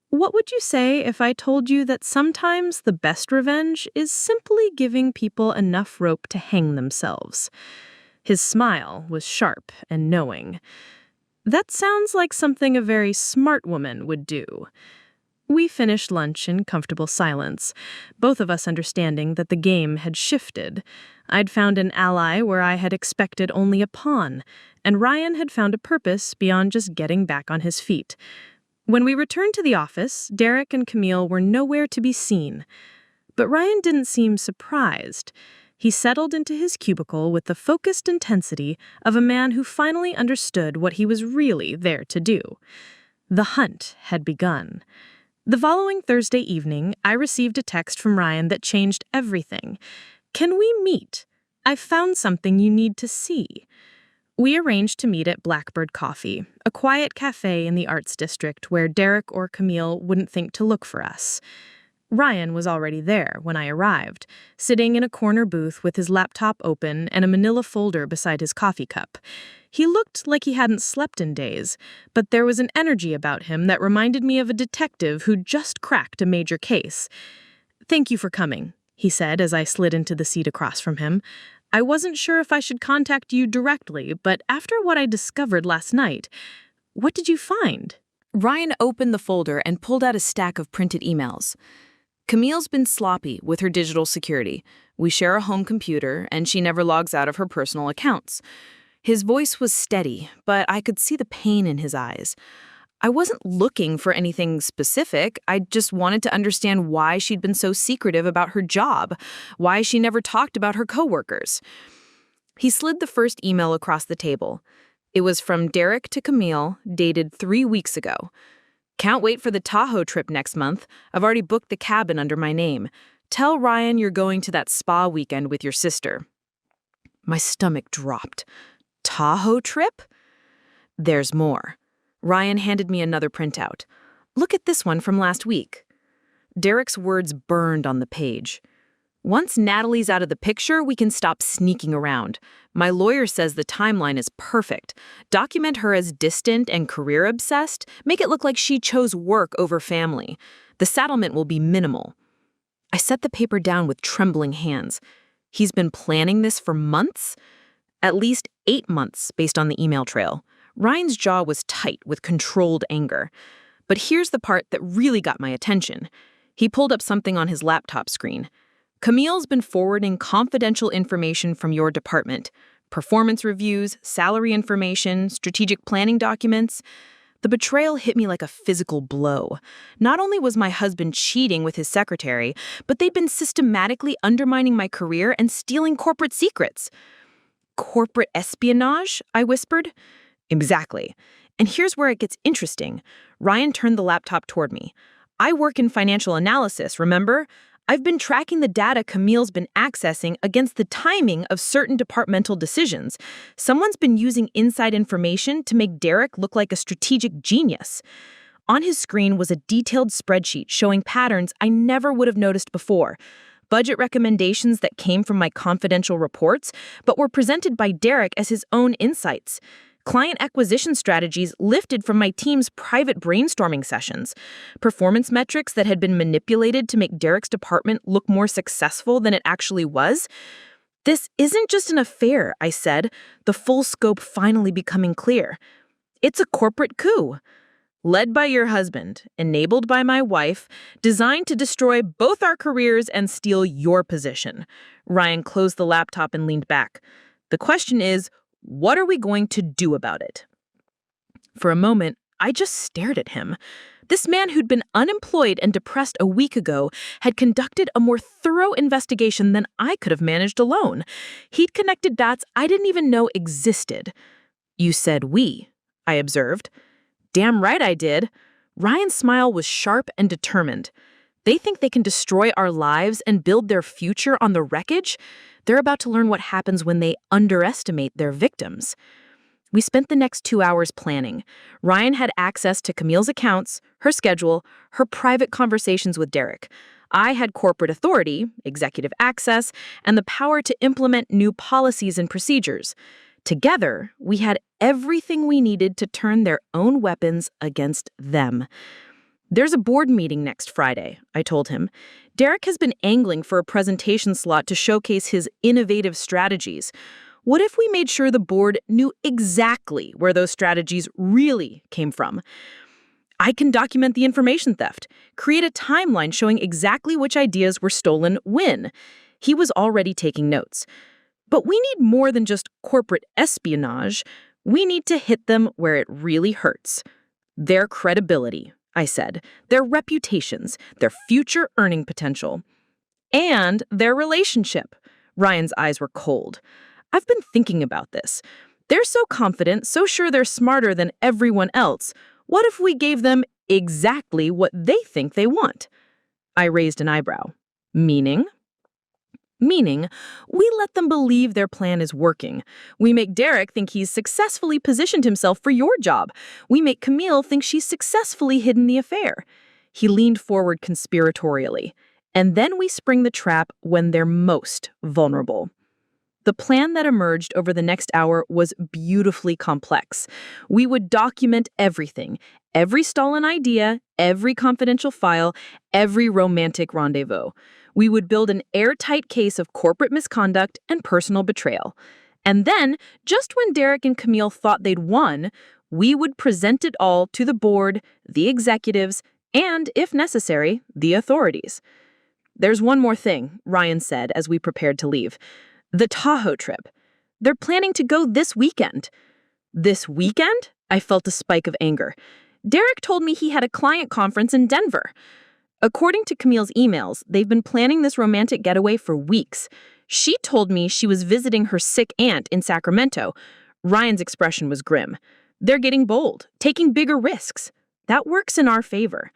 what would you say if I told you that sometimes the best revenge is simply giving people enough rope to hang themselves? His smile was sharp and knowing. That sounds like something a very smart woman would do. We finished lunch in comfortable silence, both of us understanding that the game had shifted. I'd found an ally where I had expected only a pawn, and Ryan had found a purpose beyond just getting back on his feet. When we returned to the office, Derek and Camille were nowhere to be seen. But Ryan didn't seem surprised. He settled into his cubicle with the focused intensity of a man who finally understood what he was really there to do. The hunt had begun. The following Thursday evening, I received a text from Ryan that changed everything. Can we meet? I've found something you need to see. We arranged to meet at Blackbird Coffee, a quiet cafe in the Arts District where Derek or Camille wouldn't think to look for us. Ryan was already there when I arrived, sitting in a corner booth with his laptop open and a manila folder beside his coffee cup. He looked like he hadn't slept in days, but there was an energy about him that reminded me of a detective who'd just cracked a major case. Thank you for coming, he said as I slid into the seat across from him. I wasn't sure if I should contact you directly, but after what I discovered last night, what did you find? Ryan opened the folder and pulled out a stack of printed emails. Camille's been sloppy with her digital security. We share a home computer, and she never logs out of her personal accounts. His voice was steady, but I could see the pain in his eyes. I wasn't looking for anything specific. I just wanted to understand why she'd been so secretive about her job, why she never talked about her coworkers. He slid the first email across the table. It was from Derek to Camille, dated 3 weeks ago. Can't wait for the Tahoe trip next month. I've already booked the cabin under my name. Tell Ryan you're going to that spa weekend with your sister. My stomach dropped. Tahoe trip? There's more. Ryan handed me another printout. Look at this one from last week. Derek's words burned on the page. Once Natalie's out of the picture, we can stop sneaking around. My lawyer says the timeline is perfect. Document her as distant and career-obsessed. Make it look like she chose work over family. The settlement will be minimal. I set the paper down with trembling hands. He's been planning this for months? At least 8 months, based on the email trail. Ryan's jaw was tight with controlled anger. But here's the part that really got my attention. He pulled up something on his laptop screen. Camille's been forwarding confidential information from your department. Performance reviews, salary information, strategic planning documents. The betrayal hit me like a physical blow. Not only was my husband cheating with his secretary, but they'd been systematically undermining my career and stealing corporate secrets. Corporate espionage? I whispered. Exactly. And here's where it gets interesting. Ryan turned the laptop toward me. I work in financial analysis, remember? I've been tracking the data Camille's been accessing against the timing of certain departmental decisions. Someone's been using inside information to make Derek look like a strategic genius. On his screen was a detailed spreadsheet showing patterns I never would have noticed before. Budget recommendations that came from my confidential reports, but were presented by Derek as his own insights. Client acquisition strategies lifted from my team's private brainstorming sessions. Performance metrics that had been manipulated to make Derek's department look more successful than it actually was. This isn't just an affair, I said, the full scope finally becoming clear. It's a corporate coup. Led by your husband, enabled by my wife, designed to destroy both our careers and steal your position. Ryan closed the laptop and leaned back. The question is, what are we going to do about it? For a moment, I just stared at him. This man who'd been unemployed and depressed a week ago had conducted a more thorough investigation than I could have managed alone. He'd connected dots I didn't even know existed. You said we, I observed. Damn right I did. Ryan's smile was sharp and determined. They think they can destroy our lives and build their future on the wreckage? They're about to learn what happens when they underestimate their victims. We spent the next 2 hours planning. Ryan had access to Camille's accounts, her schedule, her private conversations with Derek. I had corporate authority, executive access, and the power to implement new policies and procedures. Together, we had everything we needed to turn their own weapons against them. There's a board meeting next Friday, I told him. Derek has been angling for a presentation slot to showcase his innovative strategies. What if we made sure the board knew exactly where those strategies really came from? I can document the information theft, create a timeline showing exactly which ideas were stolen when. He was already taking notes. But we need more than just corporate espionage. We need to hit them where it really hurts. Their credibility, I said, their reputations, their future earning potential, and their relationship. Ryan's eyes were cold. I've been thinking about this. They're so confident, so sure they're smarter than everyone else. What if we gave them exactly what they think they want? I raised an eyebrow. Meaning? Meaning, we let them believe their plan is working. We make Derek think he's successfully positioned himself for your job. We make Camille think she's successfully hidden the affair. He leaned forward conspiratorially. And then we spring the trap when they're most vulnerable. The plan that emerged over the next hour was beautifully complex. We would document everything, every stolen idea, every confidential file, every romantic rendezvous. We would build an airtight case of corporate misconduct and personal betrayal. And then, just when Derek and Camille thought they'd won, we would present it all to the board, the executives, and, if necessary, the authorities. There's one more thing, Ryan said as we prepared to leave. The Tahoe trip. They're planning to go this weekend. This weekend? I felt a spike of anger. Derek told me he had a client conference in Denver. According to Camille's emails, they've been planning this romantic getaway for weeks. She told me she was visiting her sick aunt in Sacramento. Ryan's expression was grim. They're getting bold, taking bigger risks. That works in our favor.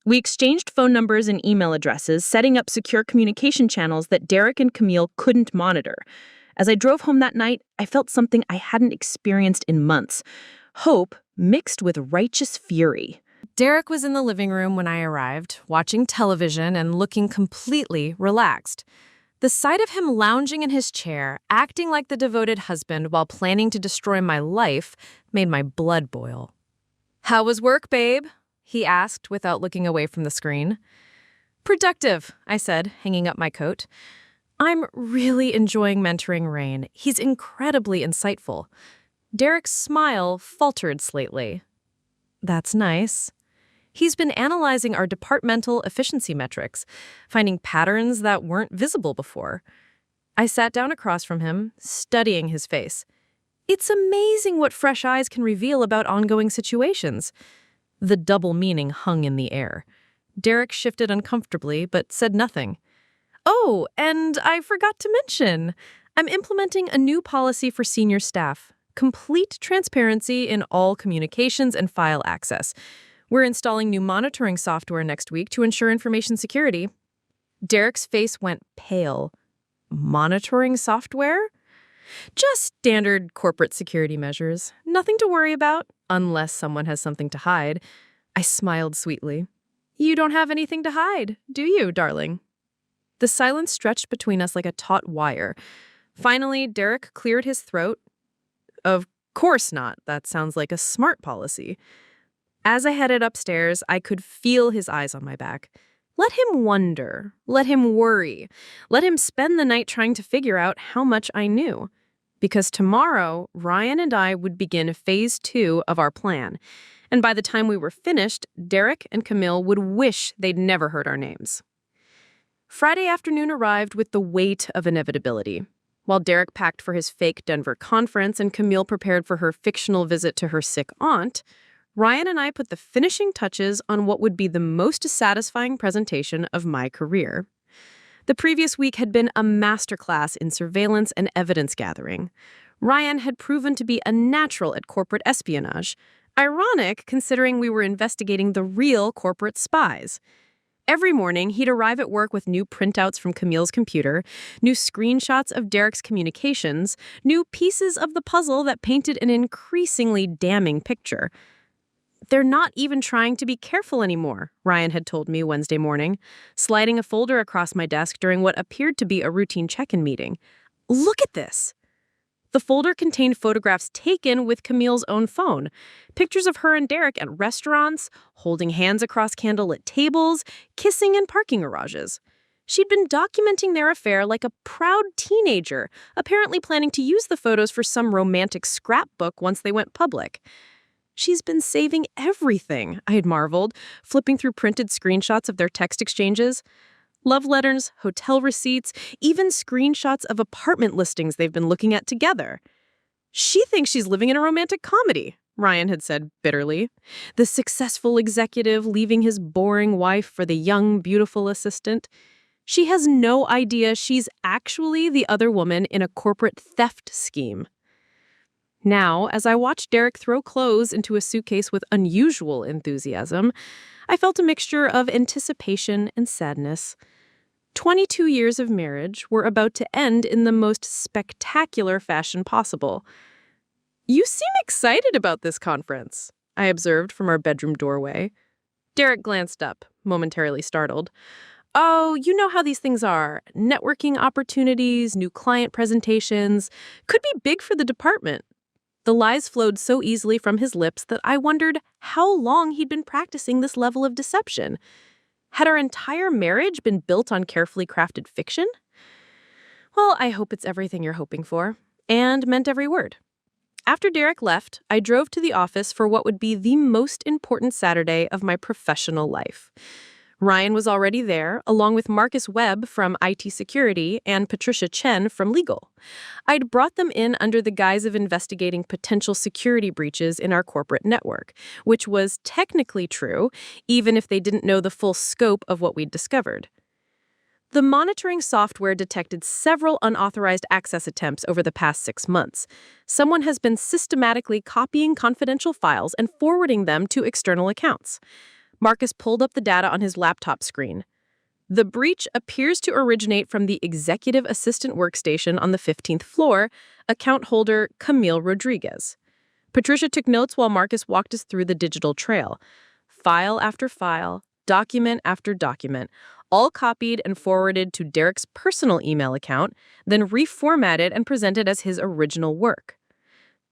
We exchanged phone numbers and email addresses, setting up secure communication channels that Derek and Camille couldn't monitor. As I drove home that night, I felt something I hadn't experienced in months. Hope mixed with righteous fury. Derek was in the living room when I arrived, watching television and looking completely relaxed. The sight of him lounging in his chair, acting like the devoted husband while planning to destroy my life, made my blood boil. "How was work, babe?" he asked without looking away from the screen. "Productive," I said, hanging up my coat. "I'm really enjoying mentoring Rain. He's incredibly insightful." Derek's smile faltered slightly. "That's nice." He's been analyzing our departmental efficiency metrics, finding patterns that weren't visible before. I sat down across from him, studying his face. It's amazing what fresh eyes can reveal about ongoing situations. The double meaning hung in the air. Derek shifted uncomfortably, but said nothing. Oh, and I forgot to mention, I'm implementing a new policy for senior staff. Complete transparency in all communications and file access. We're installing new monitoring software next week to ensure information security. Derek's face went pale. Monitoring software? Just standard corporate security measures. Nothing to worry about, unless someone has something to hide. I smiled sweetly. You don't have anything to hide, do you, darling? The silence stretched between us like a taut wire. Finally, Derek cleared his throat. Of course not. That sounds like a smart policy. As I headed upstairs, I could feel his eyes on my back. Let him wonder. Let him worry. Let him spend the night trying to figure out how much I knew. Because tomorrow, Ryan and I would begin phase 2 of our plan. And by the time we were finished, Derek and Camille would wish they'd never heard our names. Friday afternoon arrived with the weight of inevitability. While Derek packed for his fake Denver conference and Camille prepared for her fictional visit to her sick aunt, Ryan and I put the finishing touches on what would be the most satisfying presentation of my career. The previous week had been a masterclass in surveillance and evidence gathering. Ryan had proven to be a natural at corporate espionage, ironic considering we were investigating the real corporate spies. Every morning, he'd arrive at work with new printouts from Camille's computer, new screenshots of Derek's communications, new pieces of the puzzle that painted an increasingly damning picture. They're not even trying to be careful anymore, Ryan had told me Wednesday morning, sliding a folder across my desk during what appeared to be a routine check-in meeting. Look at this. The folder contained photographs taken with Camille's own phone, pictures of her and Derek at restaurants, holding hands across candlelit tables, kissing in parking garages. She'd been documenting their affair like a proud teenager, apparently planning to use the photos for some romantic scrapbook once they went public. She's been saving everything, I had marveled, flipping through printed screenshots of their text exchanges. Love letters, hotel receipts, even screenshots of apartment listings they've been looking at together. She thinks she's living in a romantic comedy, Ryan had said bitterly. The successful executive leaving his boring wife for the young, beautiful assistant. She has no idea she's actually the other woman in a corporate theft scheme. Now, as I watched Derek throw clothes into a suitcase with unusual enthusiasm, I felt a mixture of anticipation and sadness. 22 years of marriage were about to end in the most spectacular fashion possible. You seem excited about this conference, I observed from our bedroom doorway. Derek glanced up, momentarily startled. Oh, you know how these things are. Networking opportunities, new client presentations. Could be big for the department. The lies flowed so easily from his lips that I wondered how long he'd been practicing this level of deception. Had our entire marriage been built on carefully crafted fiction? Well, I hope it's everything you're hoping for, and meant every word. After Derek left, I drove to the office for what would be the most important Saturday of my professional life. Ryan was already there, along with Marcus Webb from IT Security and Patricia Chen from Legal. I'd brought them in under the guise of investigating potential security breaches in our corporate network, which was technically true, even if they didn't know the full scope of what we'd discovered. The monitoring software detected several unauthorized access attempts over the past 6 months. Someone has been systematically copying confidential files and forwarding them to external accounts. Marcus pulled up the data on his laptop screen. The breach appears to originate from the executive assistant workstation on the 15th floor, account holder Camille Rodriguez. Patricia took notes while Marcus walked us through the digital trail. File after file, document after document, all copied and forwarded to Derek's personal email account, then reformatted and presented as his original work.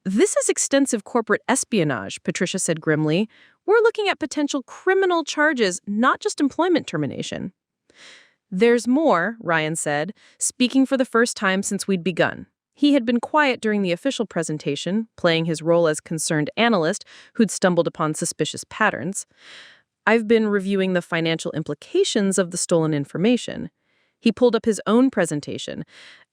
This is extensive corporate espionage, Patricia said grimly. We're looking at potential criminal charges, not just employment termination. There's more, Ryan said, speaking for the first time since we'd begun. He had been quiet during the official presentation, playing his role as concerned analyst who'd stumbled upon suspicious patterns. I've been reviewing the financial implications of the stolen information. He pulled up his own presentation,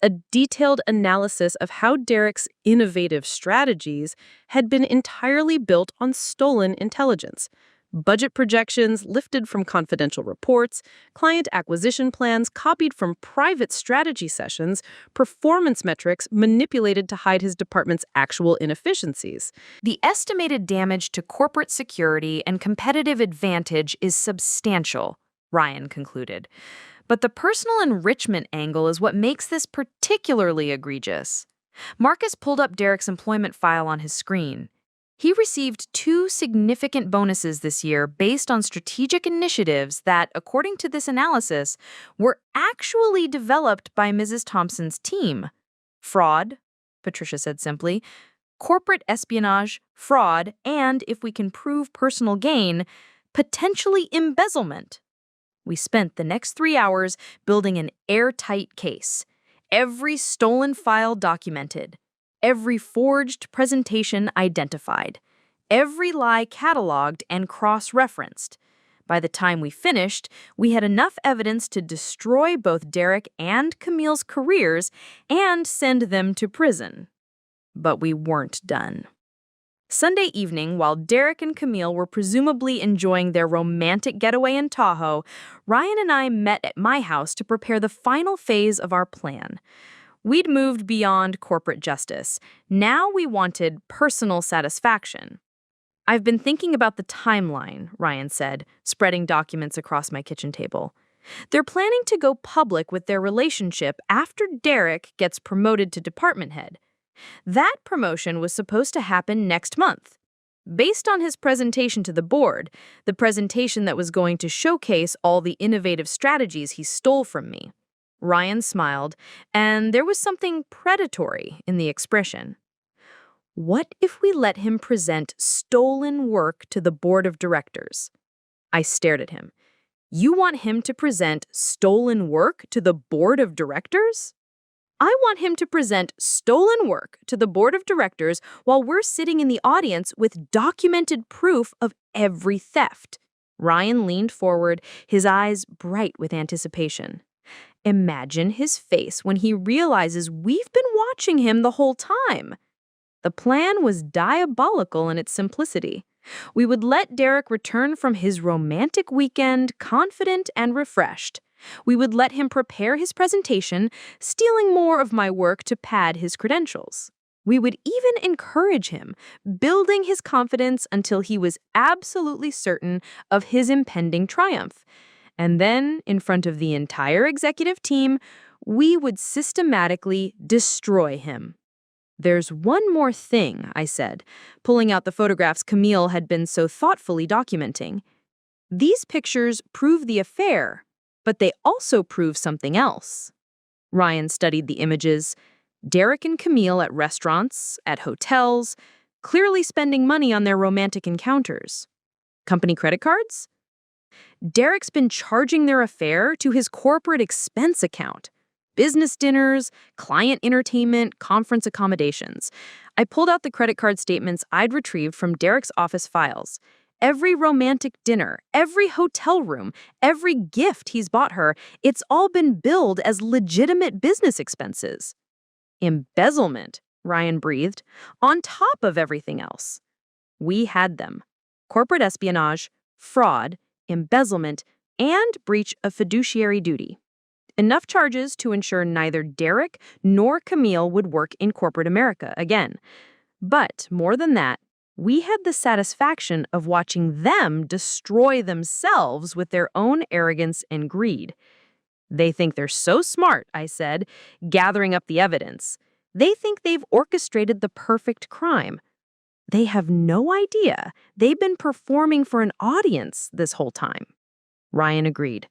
a detailed analysis of how Derek's innovative strategies had been entirely built on stolen intelligence. Budget projections lifted from confidential reports, client acquisition plans copied from private strategy sessions, performance metrics manipulated to hide his department's actual inefficiencies. The estimated damage to corporate security and competitive advantage is substantial, Ryan concluded. But the personal enrichment angle is what makes this particularly egregious. Marcus pulled up Derek's employment file on his screen. He received 2 significant bonuses this year based on strategic initiatives that, according to this analysis, were actually developed by Mrs. Thompson's team. Fraud, Patricia said simply, corporate espionage, fraud, and, if we can prove personal gain, potentially embezzlement. We spent the next 3 hours building an airtight case. Every stolen file documented. Every forged presentation identified. Every lie cataloged and cross-referenced. By the time we finished, we had enough evidence to destroy both Derek and Camille's careers and send them to prison. But we weren't done. Sunday evening, while Derek and Camille were presumably enjoying their romantic getaway in Tahoe, Ryan and I met at my house to prepare the final phase of our plan. We'd moved beyond corporate justice. Now we wanted personal satisfaction. I've been thinking about the timeline, Ryan said, spreading documents across my kitchen table. They're planning to go public with their relationship after Derek gets promoted to department head. That promotion was supposed to happen next month. Based on his presentation to the board, the presentation that was going to showcase all the innovative strategies he stole from me. Ryan smiled, and there was something predatory in the expression. What if we let him present stolen work to the board of directors? I stared at him. You want him to present stolen work to the board of directors? I want him to present stolen work to the board of directors while we're sitting in the audience with documented proof of every theft. Ryan leaned forward, his eyes bright with anticipation. Imagine his face when he realizes we've been watching him the whole time. The plan was diabolical in its simplicity. We would let Derek return from his romantic weekend confident and refreshed. We would let him prepare his presentation, stealing more of my work to pad his credentials. We would even encourage him, building his confidence until he was absolutely certain of his impending triumph. And then, in front of the entire executive team, we would systematically destroy him. There's one more thing, I said, pulling out the photographs Camille had been so thoughtfully documenting. These pictures prove the affair, but they also prove something else. Ryan studied the images. Derek and Camille at restaurants, at hotels, clearly spending money on their romantic encounters. Company credit cards? Derek's been charging their affair to his corporate expense account. Business dinners, client entertainment, conference accommodations. I pulled out the credit card statements I'd retrieved from Derek's office files. Every romantic dinner, every hotel room, every gift he's bought her, it's all been billed as legitimate business expenses. Embezzlement, Ryan breathed, on top of everything else. We had them. Corporate espionage, fraud, embezzlement, and breach of fiduciary duty. Enough charges to ensure neither Derek nor Camille would work in corporate America again. But more than that, we had the satisfaction of watching them destroy themselves with their own arrogance and greed. They think they're so smart, I said, gathering up the evidence. They think they've orchestrated the perfect crime. They have no idea they've been performing for an audience this whole time. Ryan agreed.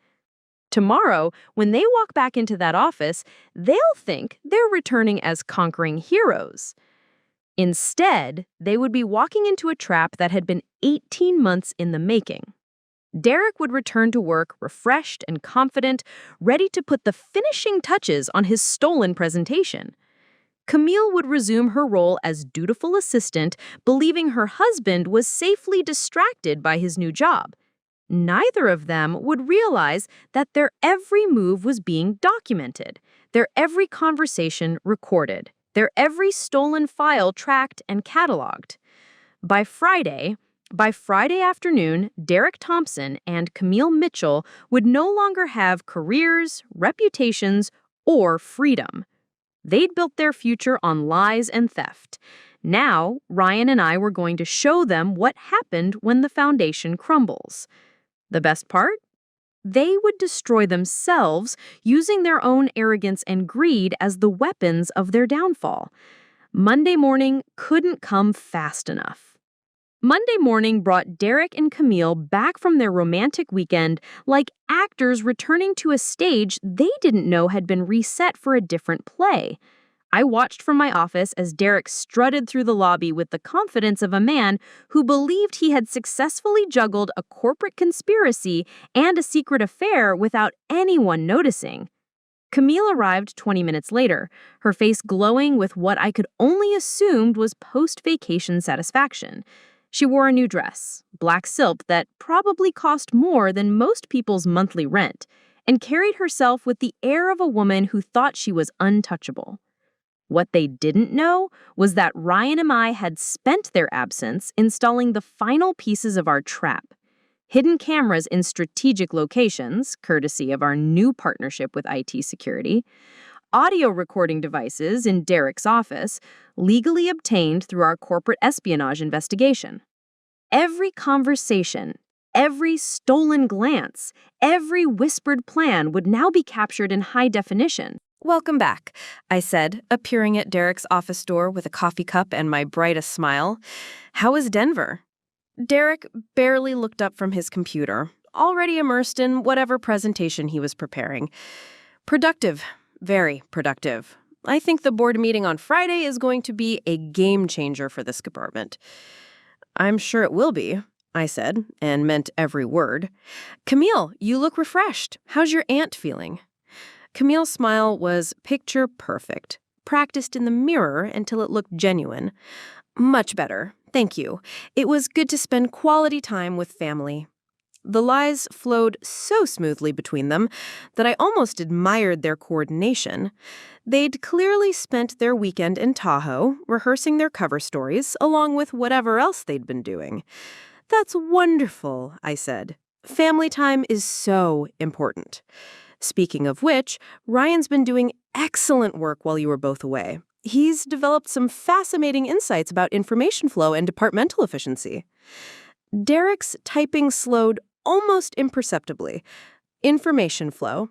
Tomorrow, when they walk back into that office, they'll think they're returning as conquering heroes. Instead, they would be walking into a trap that had been 18 months in the making. Derek would return to work refreshed and confident, ready to put the finishing touches on his stolen presentation. Camille would resume her role as dutiful assistant, believing her husband was safely distracted by his new job. Neither of them would realize that their every move was being documented, their every conversation recorded, their every stolen file tracked and cataloged. By Friday afternoon, Derek Thompson and Camille Mitchell would no longer have careers, reputations, or freedom. They'd built their future on lies and theft. Now, Ryan and I were going to show them what happened when the foundation crumbles. The best part? They would destroy themselves using their own arrogance and greed as the weapons of their downfall. Monday morning couldn't come fast enough. Monday morning brought Derek and Camille back from their romantic weekend like actors returning to a stage they didn't know had been reset for a different play. I watched from my office as Derek strutted through the lobby with the confidence of a man who believed he had successfully juggled a corporate conspiracy and a secret affair without anyone noticing. Camille arrived 20 minutes later, her face glowing with what I could only assume was post-vacation satisfaction. She wore a new dress, black silk that probably cost more than most people's monthly rent, and carried herself with the air of a woman who thought she was untouchable. What they didn't know was that Ryan and I had spent their absence installing the final pieces of our trap. Hidden cameras in strategic locations, courtesy of our new partnership with IT security, audio recording devices in Derek's office, legally obtained through our corporate espionage investigation. Every conversation, every stolen glance, every whispered plan would now be captured in high definition. "Welcome back," I said, appearing at Derek's office door with a coffee cup and my brightest smile. "How is Denver?" Derek barely looked up from his computer, already immersed in whatever presentation he was preparing. "Productive. Very productive. I think the board meeting on Friday is going to be a game changer for this department." "I'm sure it will be," I said, and meant every word. "Camille, you look refreshed. How's your aunt feeling?" Camille's smile was picture perfect, practiced in the mirror until it looked genuine. "Much better, thank you. It was good to spend quality time with family." The lies flowed so smoothly between them that I almost admired their coordination. They'd clearly spent their weekend in Tahoe, rehearsing their cover stories, along with whatever else they'd been doing. "That's wonderful," I said. "Family time is so important." Speaking of which, Ryan's been doing excellent work while you were both away. He's developed some fascinating insights about information flow and departmental efficiency. Derek's typing slowed almost imperceptibly. Information flow?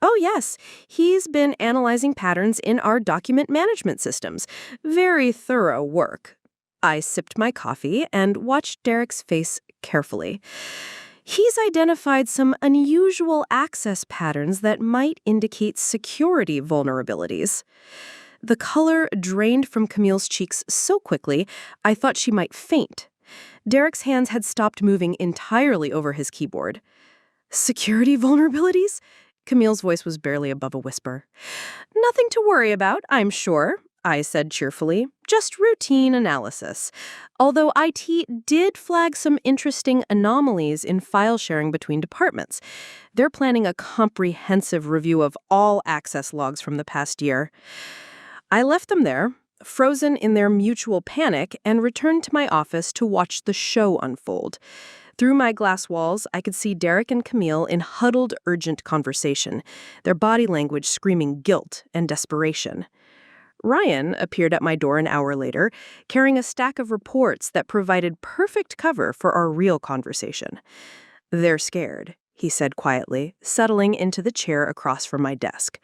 Oh yes, he's been analyzing patterns in our document management systems. Very thorough work. I sipped my coffee and watched Derek's face carefully. He's identified some unusual access patterns that might indicate security vulnerabilities. The color drained from Camille's cheeks so quickly, I thought she might faint. Derek's hands had stopped moving entirely over his keyboard. "Security vulnerabilities?" Camille's voice was barely above a whisper. "Nothing to worry about, I'm sure," I said cheerfully. "Just routine analysis. Although IT did flag some interesting anomalies in file sharing between departments. They're planning a comprehensive review of all access logs from the past year." I left them there, frozen in their mutual panic, and returned to my office to watch the show unfold. Through my glass walls, I could see Derek and Camille in huddled, urgent conversation, their body language screaming guilt and desperation. Ryan appeared at my door an hour later, carrying a stack of reports that provided perfect cover for our real conversation. "They're scared," he said quietly, settling into the chair across from my desk.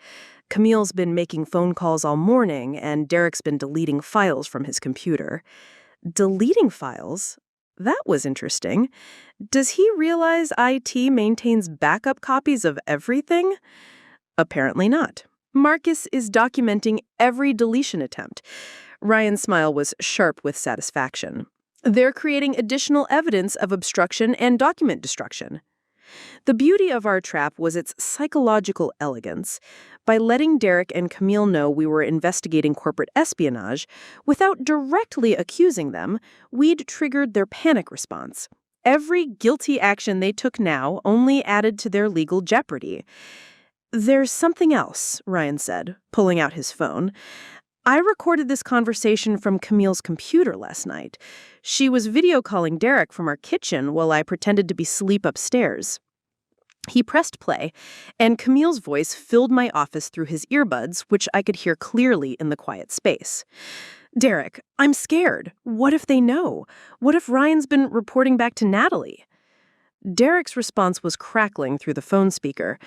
"Camille's been making phone calls all morning, and Derek's been deleting files from his computer." Deleting files? That was interesting. Does he realize IT maintains backup copies of everything? Apparently not. Marcus is documenting every deletion attempt. Ryan's smile was sharp with satisfaction. They're creating additional evidence of obstruction and document destruction. The beauty of our trap was its psychological elegance. By letting Derek and Camille know we were investigating corporate espionage, without directly accusing them, we'd triggered their panic response. Every guilty action they took now only added to their legal jeopardy. "There's something else," Ryan said, pulling out his phone. "I recorded this conversation from Camille's computer last night. She was video calling Derek from our kitchen while I pretended to be asleep upstairs." He pressed play, and Camille's voice filled my office through his earbuds, which I could hear clearly in the quiet space. "Derek, I'm scared. What if they know? What if Ryan's been reporting back to Natalie?" Derek's response was crackling through the phone speaker.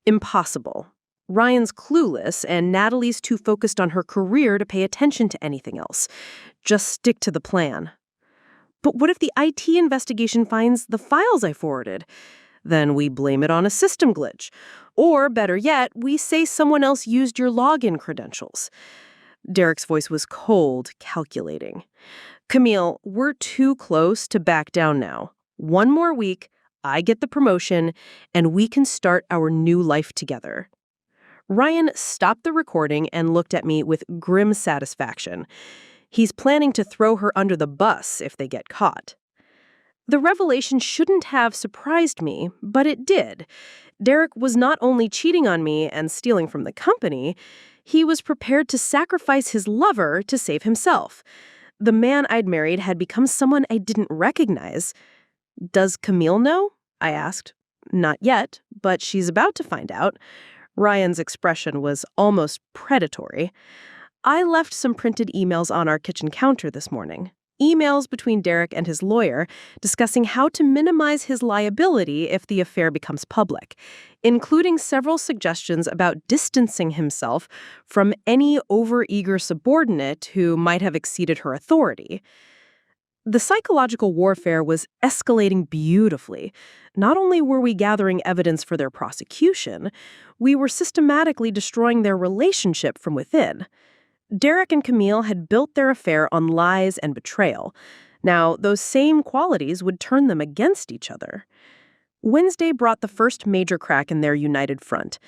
"Impossible. Ryan's clueless, and Natalie's too focused on her career to pay attention to anything else. Just stick to the plan." "But what if the IT investigation finds the files I forwarded?" "Then we blame it on a system glitch. Or, better yet, we say someone else used your login credentials." Derek's voice was cold, calculating. "Camille, we're too close to back down now. One more week, I get the promotion, and we can start our new life together." Ryan stopped the recording and looked at me with grim satisfaction. He's planning to throw her under the bus if they get caught. The revelation shouldn't have surprised me, but it did. Derek was not only cheating on me and stealing from the company, he was prepared to sacrifice his lover to save himself. The man I'd married had become someone I didn't recognize. "Does Camille know?" I asked. "Not yet, but she's about to find out." Ryan's expression was almost predatory. "I left some printed emails on our kitchen counter this morning. Emails between Derek and his lawyer discussing how to minimize his liability if the affair becomes public, including several suggestions about distancing himself from any overeager subordinate who might have exceeded her authority." The psychological warfare was escalating beautifully. Not only were we gathering evidence for their prosecution, we were systematically destroying their relationship from within. Derek and Camille had built their affair on lies and betrayal. Now, those same qualities would turn them against each other. Wednesday brought the first major crack in their united front.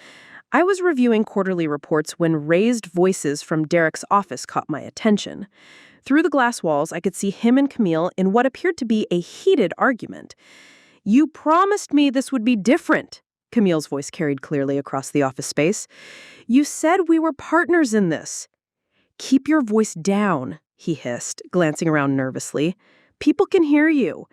I was reviewing quarterly reports when raised voices from Derek's office caught my attention. Through the glass walls, I could see him and Camille in what appeared to be a heated argument. "You promised me this would be different," Camille's voice carried clearly across the office space. "You said we were partners in this." "Keep your voice down," he hissed, glancing around nervously. "People can hear you."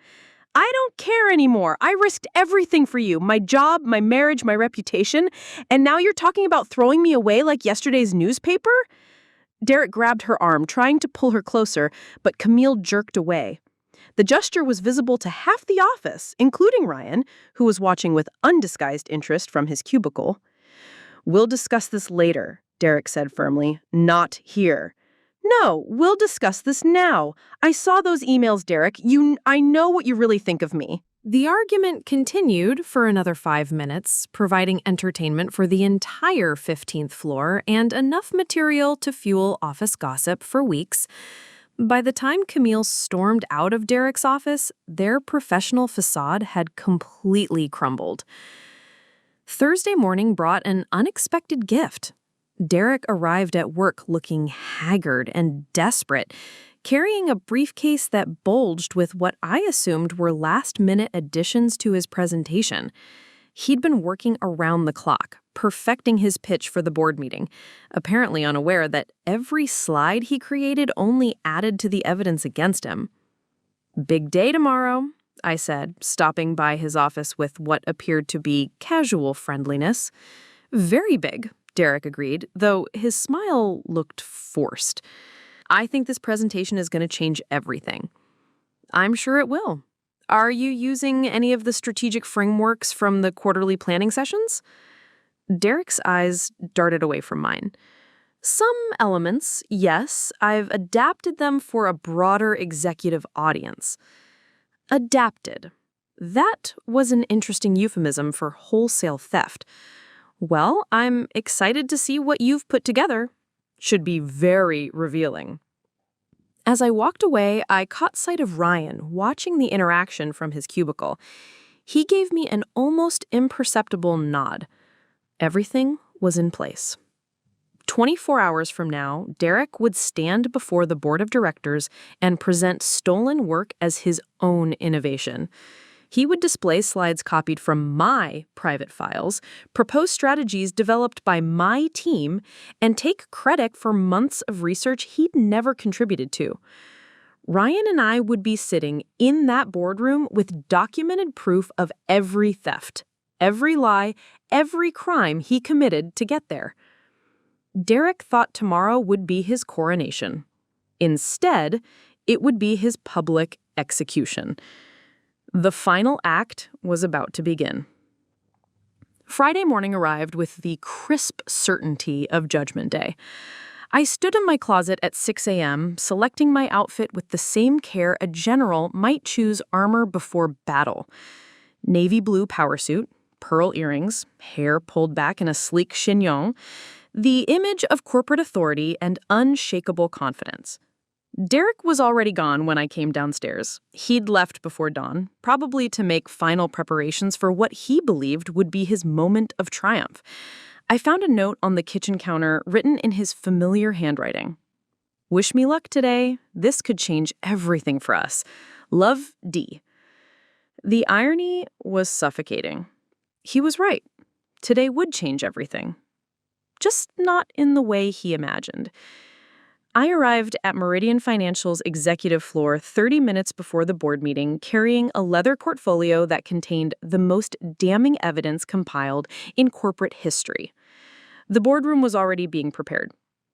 "I don't care anymore. I risked everything for you, my job, my marriage, my reputation, and now you're talking about throwing me away like yesterday's newspaper?" Derek grabbed her arm, trying to pull her closer, but Camille jerked away. The gesture was visible to half the office, including Ryan, who was watching with undisguised interest from his cubicle. "We'll discuss this later," Derek said firmly. "Not here." "No, we'll discuss this now. I saw those emails, Derek. I know what you really think of me." The argument continued for another 5 minutes, providing entertainment for the entire 15th floor and enough material to fuel office gossip for weeks. By the time Camille stormed out of Derek's office, their professional facade had completely crumbled. Thursday morning brought an unexpected gift. Derek arrived at work looking haggard and desperate, carrying a briefcase that bulged with what I assumed were last-minute additions to his presentation. He'd been working around the clock, perfecting his pitch for the board meeting, apparently unaware that every slide he created only added to the evidence against him. "Big day tomorrow," I said, stopping by his office with what appeared to be casual friendliness. "Very big," Derek agreed, though his smile looked forced. "I think this presentation is going to change everything." "I'm sure it will. Are you using any of the strategic frameworks from the quarterly planning sessions?" Derek's eyes darted away from mine. "Some elements, yes. I've adapted them for a broader executive audience." Adapted. That was an interesting euphemism for wholesale theft. Well, I'm excited to see what you've put together. Should be very revealing. As I walked away, I caught sight of Ryan watching the interaction from his cubicle. He gave me an almost imperceptible nod. Everything was in place. 24 hours from now, Derek would stand before the board of directors and present stolen work as his own innovation. He would display slides copied from my private files, propose strategies developed by my team, and take credit for months of research he'd never contributed to. Ryan and I would be sitting in that boardroom with documented proof of every theft, every lie, every crime he committed to get there. Derek thought tomorrow would be his coronation. Instead, it would be his public execution. The final act was about to begin. Friday morning arrived with the crisp certainty of Judgment Day. I stood in my closet at 6 a.m., selecting my outfit with the same care a general might choose armor before battle. Navy blue power suit, pearl earrings, hair pulled back in a sleek chignon, the image of corporate authority and unshakable confidence. Derek was already gone when I came downstairs. He'd left before dawn, probably to make final preparations for what he believed would be his moment of triumph. I found a note on the kitchen counter written in his familiar handwriting. "Wish me luck today. This could change everything for us. Love, D." The irony was suffocating. He was right. Today would change everything. Just not in the way he imagined. I arrived at Meridian Financial's executive floor 30 minutes before the board meeting, carrying a leather portfolio that contained the most damning evidence compiled in corporate history. The boardroom was already being prepared.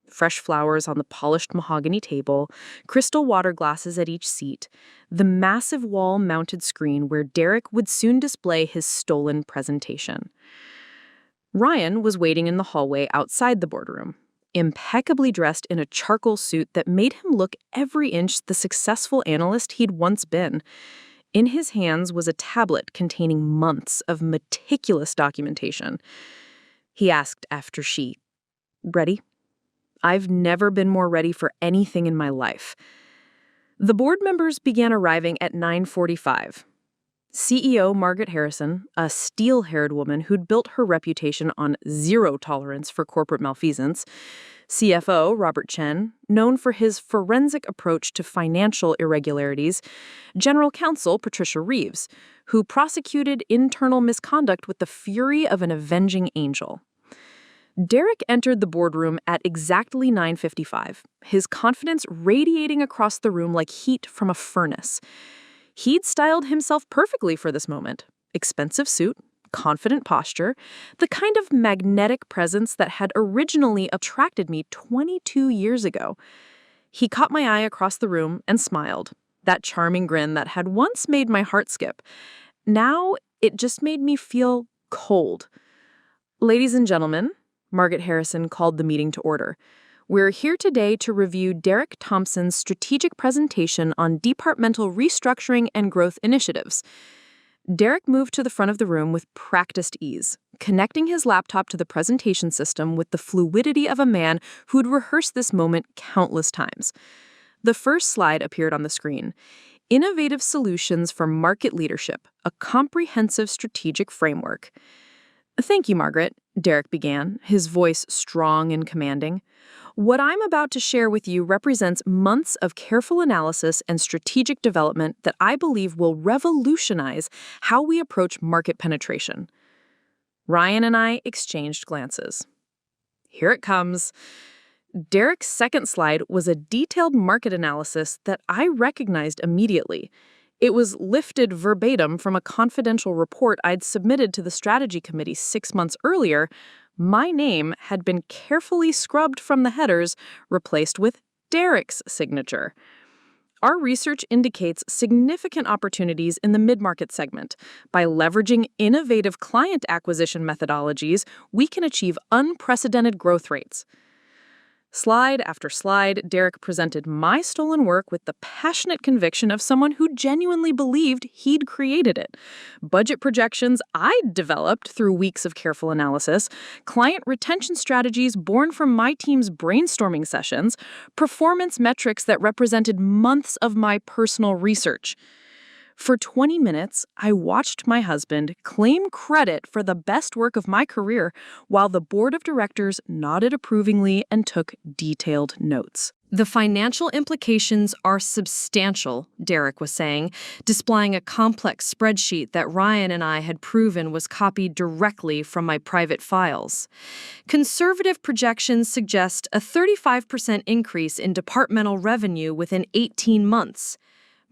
Fresh flowers on the polished mahogany table, crystal water glasses at each seat, the massive wall-mounted screen where Derek would soon display his stolen presentation. Ryan was waiting in the hallway outside the boardroom, impeccably dressed in a charcoal suit that made him look every inch the successful analyst he'd once been. In his hands was a tablet containing months of meticulous documentation. He asked after she, "Ready?" "I've never been more ready for anything in my life." The board members began arriving at 9:45. CEO Margaret Harrison, a steel-haired woman who'd built her reputation on zero tolerance for corporate malfeasance, CFO Robert Chen, known for his forensic approach to financial irregularities, General Counsel Patricia Reeves, who prosecuted internal misconduct with the fury of an avenging angel. Derek entered the boardroom at exactly 9:55, his confidence radiating across the room like heat from a furnace. He'd styled himself perfectly for this moment. Expensive suit, confident posture, the kind of magnetic presence that had originally attracted me 22 years ago. He caught my eye across the room and smiled, that charming grin that had once made my heart skip. Now it just made me feel cold. "Ladies and gentlemen," Margaret Harrison called the meeting to order. "We're here today to review Derek Thompson's strategic presentation on departmental restructuring and growth initiatives." Derek moved to the front of the room with practiced ease, connecting his laptop to the presentation system with the fluidity of a man who'd rehearsed this moment countless times. The first slide appeared on the screen. Innovative Solutions for Market Leadership, a Comprehensive Strategic Framework. "Thank you, Margaret," Derek began, his voice strong and commanding. "What I'm about to share with you represents months of careful analysis and strategic development that I believe will revolutionize how we approach market penetration." Ryan and I exchanged glances. Here it comes. Derek's second slide was a detailed market analysis that I recognized immediately. It was lifted verbatim from a confidential report I'd submitted to the strategy committee 6 months earlier. My name had been carefully scrubbed from the headers, replaced with Derek's signature. Our research indicates significant opportunities in the mid-market segment. By leveraging innovative client acquisition methodologies, we can achieve unprecedented growth rates. Slide after slide, Derek presented my stolen work with the passionate conviction of someone who genuinely believed he'd created it. Budget projections I'd developed through weeks of careful analysis, client retention strategies born from my team's brainstorming sessions, performance metrics that represented months of my personal research. For 20 minutes, I watched my husband claim credit for the best work of my career while the board of directors nodded approvingly and took detailed notes. The financial implications are substantial, Derek was saying, displaying a complex spreadsheet that Ryan and I had proven was copied directly from my private files. Conservative projections suggest a 35% increase in departmental revenue within 18 months.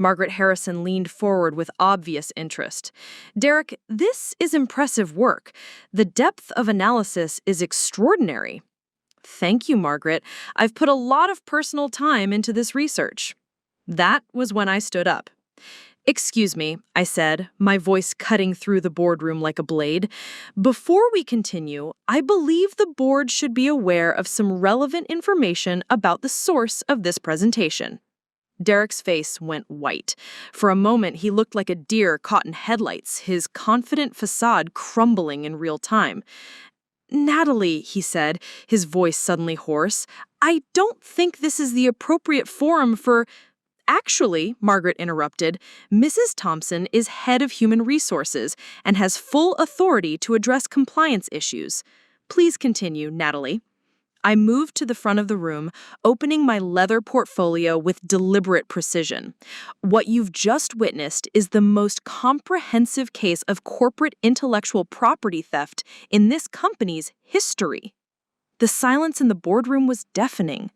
Margaret Harrison leaned forward with obvious interest. Derek, this is impressive work. The depth of analysis is extraordinary. Thank you, Margaret. I've put a lot of personal time into this research. That was when I stood up. Excuse me, I said, my voice cutting through the boardroom like a blade. Before we continue, I believe the board should be aware of some relevant information about the source of this presentation. Derek's face went white. For a moment, he looked like a deer caught in headlights, his confident facade crumbling in real time. Natalie, he said, his voice suddenly hoarse, I don't think this is the appropriate forum for... Actually, Margaret interrupted, Mrs. Thompson is head of human resources and has full authority to address compliance issues. Please continue, Natalie. I moved to the front of the room, opening my leather portfolio with deliberate precision. What you've just witnessed is the most comprehensive case of corporate intellectual property theft in this company's history. The silence in the boardroom was deafening.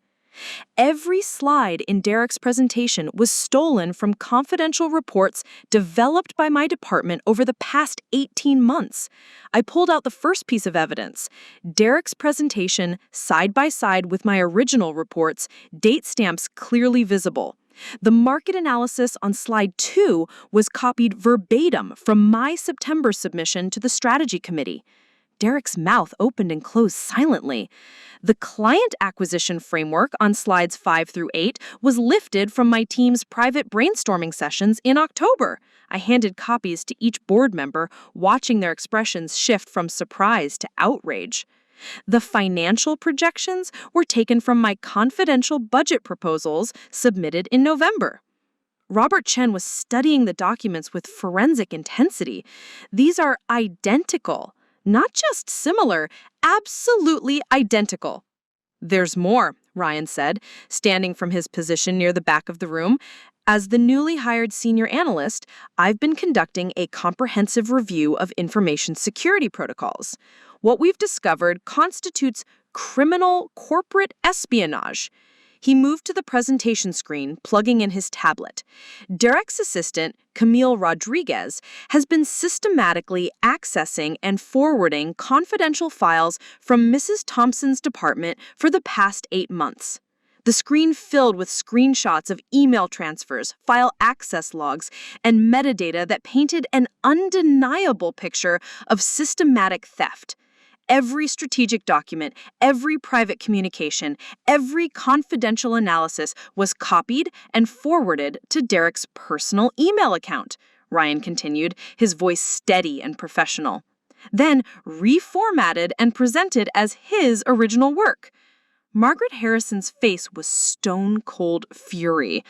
Every slide in Derek's presentation was stolen from confidential reports developed by my department over the past 18 months. I pulled out the first piece of evidence, Derek's presentation side by side with my original reports, date stamps clearly visible. The market analysis on slide 2 was copied verbatim from my September submission to the strategy committee. Derek's mouth opened and closed silently. The client acquisition framework on slides 5 through 8 was lifted from my team's private brainstorming sessions in October. I handed copies to each board member, watching their expressions shift from surprise to outrage. The financial projections were taken from my confidential budget proposals submitted in November. Robert Chen was studying the documents with forensic intensity. These are identical. Not just similar, absolutely identical. There's more, Ryan said, standing from his position near the back of the room. As the newly hired senior analyst, I've been conducting a comprehensive review of information security protocols. What we've discovered constitutes criminal corporate espionage. He moved to the presentation screen, plugging in his tablet. Derek's assistant, Camille Rodriguez, has been systematically accessing and forwarding confidential files from Mrs. Thompson's department for the past 8 months. The screen filled with screenshots of email transfers, file access logs, and metadata that painted an undeniable picture of systematic theft. Every strategic document, every private communication, every confidential analysis was copied and forwarded to Derek's personal email account, Ryan continued, his voice steady and professional. Then reformatted and presented as his original work. Margaret Harrison's face was stone-cold fury.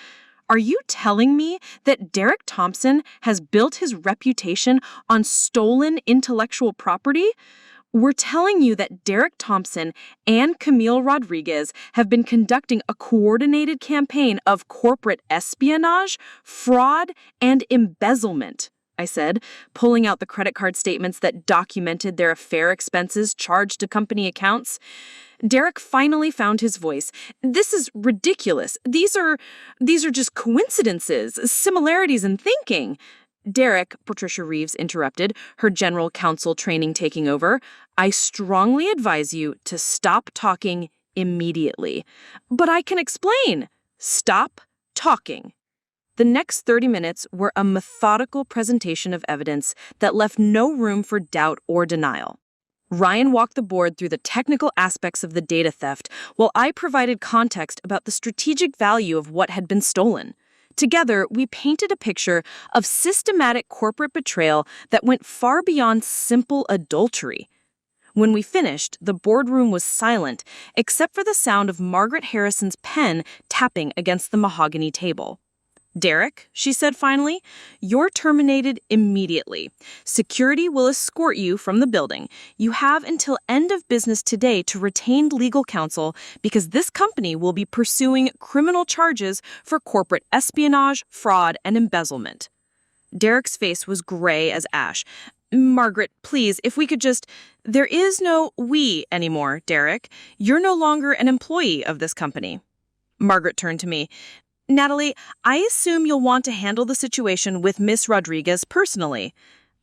Are you telling me that Derek Thompson has built his reputation on stolen intellectual property? We're telling you that Derek Thompson and Camille Rodriguez have been conducting a coordinated campaign of corporate espionage, fraud, and embezzlement, I said, pulling out the credit card statements that documented their affair expenses charged to company accounts. Derek finally found his voice. This is ridiculous. These are just coincidences, similarities in thinking. Derek, Patricia Reeves interrupted, her general counsel training taking over. I strongly advise you to stop talking immediately. But I can explain. Stop talking. The next 30 minutes were a methodical presentation of evidence that left no room for doubt or denial. Ryan walked the board through the technical aspects of the data theft, while I provided context about the strategic value of what had been stolen. Together, we painted a picture of systematic corporate betrayal that went far beyond simple adultery. When we finished, the boardroom was silent, except for the sound of Margaret Harrison's pen tapping against the mahogany table. Derek, she said finally, you're terminated immediately. Security will escort you from the building. You have until end of business today to retain legal counsel because this company will be pursuing criminal charges for corporate espionage, fraud, and embezzlement. Derek's face was gray as ash. Margaret, please, if we could just... There is no we anymore, Derek. You're no longer an employee of this company. Margaret turned to me. Natalie, I assume you'll want to handle the situation with Miss Rodriguez personally.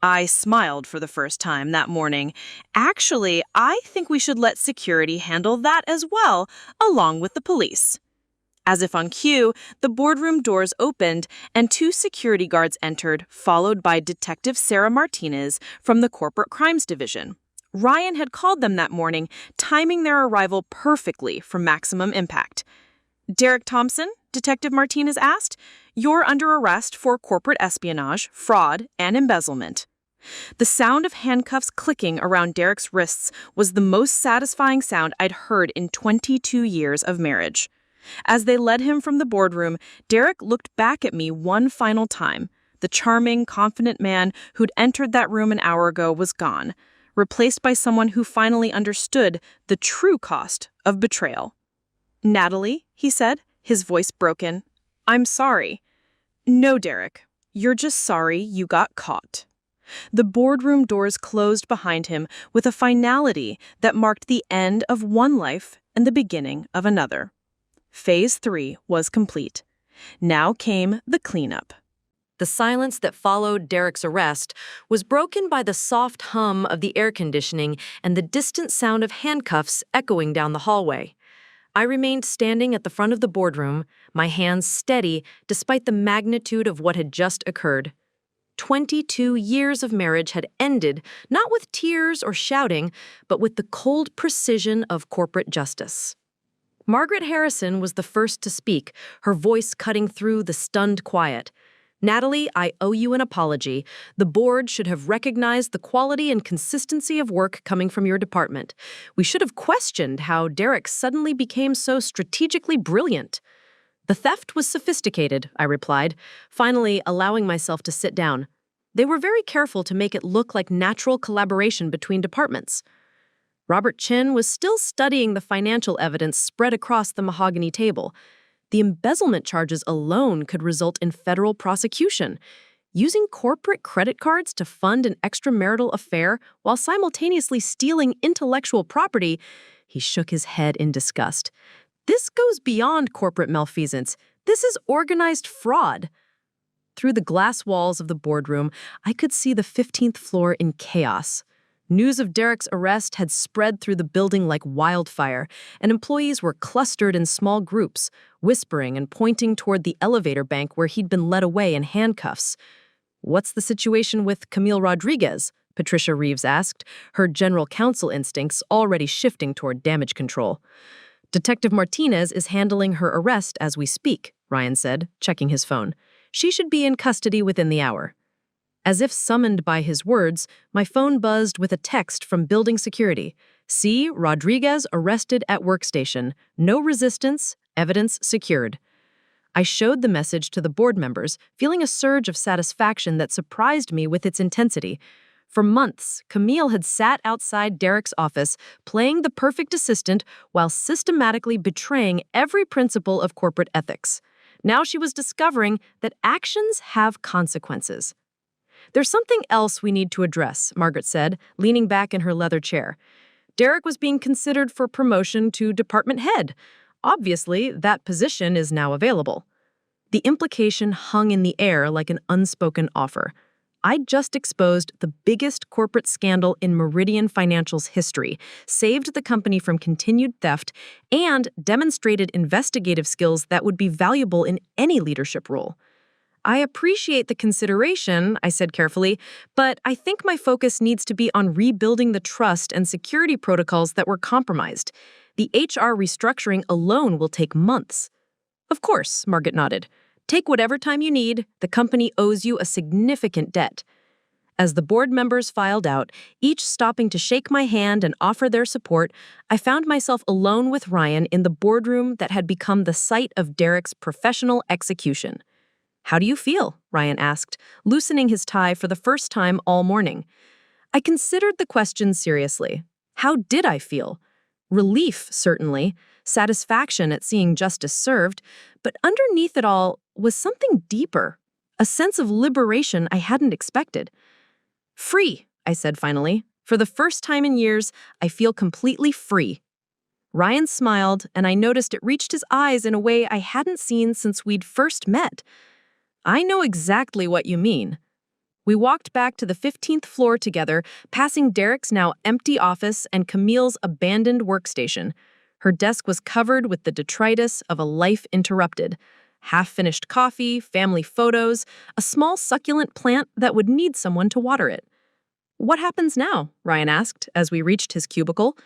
I smiled for the first time that morning. Actually, I think we should let security handle that as well, along with the police. As if on cue, the boardroom doors opened and 2 security guards entered, followed by Detective Sarah Martinez from the Corporate Crimes Division. Ryan had called them that morning, timing their arrival perfectly for maximum impact. Derek Thompson, Detective Martinez asked, you're under arrest for corporate espionage, fraud, and embezzlement. The sound of handcuffs clicking around Derek's wrists was the most satisfying sound I'd heard in 22 years of marriage. As they led him from the boardroom, Derek looked back at me one final time. The charming, confident man who'd entered that room an hour ago was gone, replaced by someone who finally understood the true cost of betrayal. Natalie, he said, his voice broken, I'm sorry. No, Derek, you're just sorry you got caught. The boardroom doors closed behind him with a finality that marked the end of one life and the beginning of another. Phase 3 was complete. Now came the cleanup. The silence that followed Derek's arrest was broken by the soft hum of the air conditioning and the distant sound of handcuffs echoing down the hallway. I remained standing at the front of the boardroom, my hands steady despite the magnitude of what had just occurred. 22 years of marriage had ended, not with tears or shouting, but with the cold precision of corporate justice. Margaret Harrison was the first to speak, her voice cutting through the stunned quiet. Natalie, I owe you an apology. The board should have recognized the quality and consistency of work coming from your department. We should have questioned how Derek suddenly became so strategically brilliant. The theft was sophisticated, I replied, finally allowing myself to sit down. They were very careful to make it look like natural collaboration between departments. Robert Chin was still studying the financial evidence spread across the mahogany table. The embezzlement charges alone could result in federal prosecution. Using corporate credit cards to fund an extramarital affair while simultaneously stealing intellectual property, he shook his head in disgust. This goes beyond corporate malfeasance. This is organized fraud. Through the glass walls of the boardroom, I could see the 15th floor in chaos. News of Derek's arrest had spread through the building like wildfire, and employees were clustered in small groups, whispering and pointing toward the elevator bank where he'd been led away in handcuffs. What's the situation with Camille Rodriguez? Patricia Reeves asked, her general counsel instincts already shifting toward damage control. Detective Martinez is handling her arrest as we speak, Ryan said, checking his phone. She should be in custody within the hour. As if summoned by his words, my phone buzzed with a text from building security. See, Rodriguez arrested at workstation. No resistance, evidence secured. I showed the message to the board members, feeling a surge of satisfaction that surprised me with its intensity. For months, Camille had sat outside Derek's office, playing the perfect assistant while systematically betraying every principle of corporate ethics. Now she was discovering that actions have consequences. There's something else we need to address, Margaret said, leaning back in her leather chair. Derek was being considered for promotion to department head. Obviously, that position is now available. The implication hung in the air like an unspoken offer. I'd just exposed the biggest corporate scandal in Meridian Financial's history, saved the company from continued theft, and demonstrated investigative skills that would be valuable in any leadership role. I appreciate the consideration, I said carefully, but I think my focus needs to be on rebuilding the trust and security protocols that were compromised. The HR restructuring alone will take months. Of course, Margaret nodded. Take whatever time you need. The company owes you a significant debt. As the board members filed out, each stopping to shake my hand and offer their support, I found myself alone with Ryan in the boardroom that had become the site of Derek's professional execution. How do you feel? Ryan asked, loosening his tie for the first time all morning. I considered the question seriously. How did I feel? Relief, certainly, satisfaction at seeing justice served, but underneath it all was something deeper, a sense of liberation I hadn't expected. Free, I said finally. For the first time in years, I feel completely free. Ryan smiled, and I noticed it reached his eyes in a way I hadn't seen since we'd first met. I know exactly what you mean. We walked back to the 15th floor together, passing Derek's now empty office and Camille's abandoned workstation. Her desk was covered with the detritus of a life interrupted. Half-finished coffee, family photos, a small succulent plant that would need someone to water it. What happens now? Ryan asked as we reached his cubicle.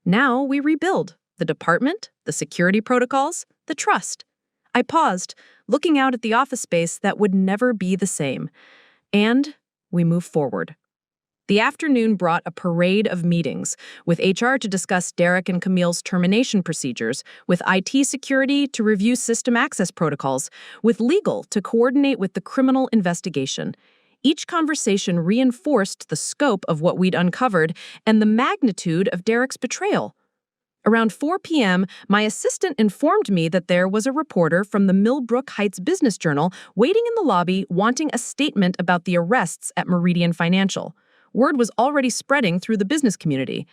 Now we rebuild the department, the security protocols, the trust. I paused, looking out at the office space that would never be the same. And we move forward. The afternoon brought a parade of meetings, with HR to discuss Derek and Camille's termination procedures, with IT security to review system access protocols, with legal to coordinate with the criminal investigation. Each conversation reinforced the scope of what we'd uncovered and the magnitude of Derek's betrayal. Around 4 p.m., my assistant informed me that there was a reporter from the Millbrook Heights Business Journal waiting in the lobby wanting a statement about the arrests at Meridian Financial. Word was already spreading through the business community.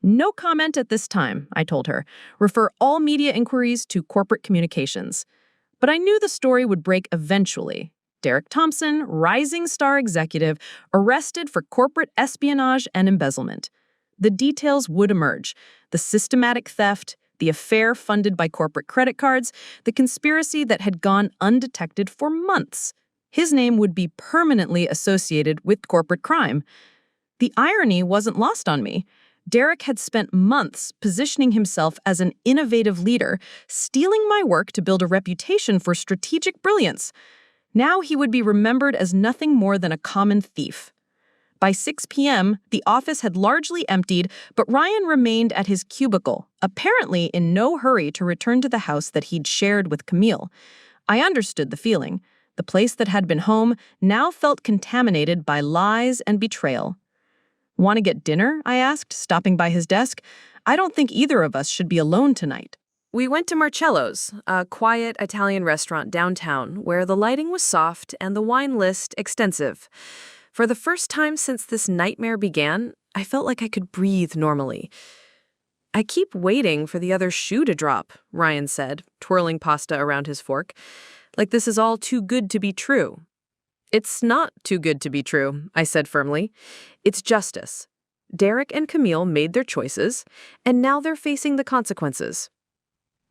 No comment at this time, I told her. Refer all media inquiries to corporate communications. But I knew the story would break eventually. Derek Thompson, rising star executive, arrested for corporate espionage and embezzlement. The details would emerge. The systematic theft, the affair funded by corporate credit cards, the conspiracy that had gone undetected for months. His name would be permanently associated with corporate crime. The irony wasn't lost on me. Derek had spent months positioning himself as an innovative leader, stealing my work to build a reputation for strategic brilliance. Now he would be remembered as nothing more than a common thief. By 6 p.m., the office had largely emptied, but Ryan remained at his cubicle, apparently in no hurry to return to the house that he'd shared with Camille. I understood the feeling. The place that had been home now felt contaminated by lies and betrayal. Want to get dinner? I asked, stopping by his desk. I don't think either of us should be alone tonight. We went to Marcello's, a quiet Italian restaurant downtown where the lighting was soft and the wine list extensive. For the first time since this nightmare began, I felt like I could breathe normally. I keep waiting for the other shoe to drop, Ryan said, twirling pasta around his fork. Like this is all too good to be true. It's not too good to be true, I said firmly. It's justice. Derek and Camille made their choices, and now they're facing the consequences.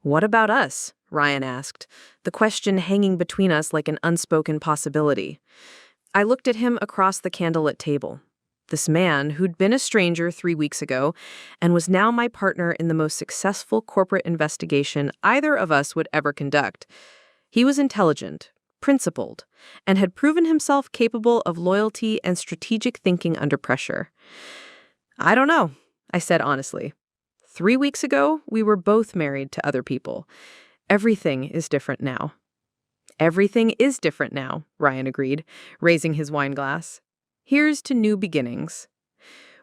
What about us? Ryan asked, the question hanging between us like an unspoken possibility. I looked at him across the candlelit table. This man, who'd been a stranger 3 weeks ago and was now my partner in the most successful corporate investigation either of us would ever conduct. He was intelligent, principled, and had proven himself capable of loyalty and strategic thinking under pressure. I don't know, I said honestly. 3 weeks ago, we were both married to other people. Everything is different now. Everything is different now, Ryan agreed, raising his wine glass. Here's to new beginnings.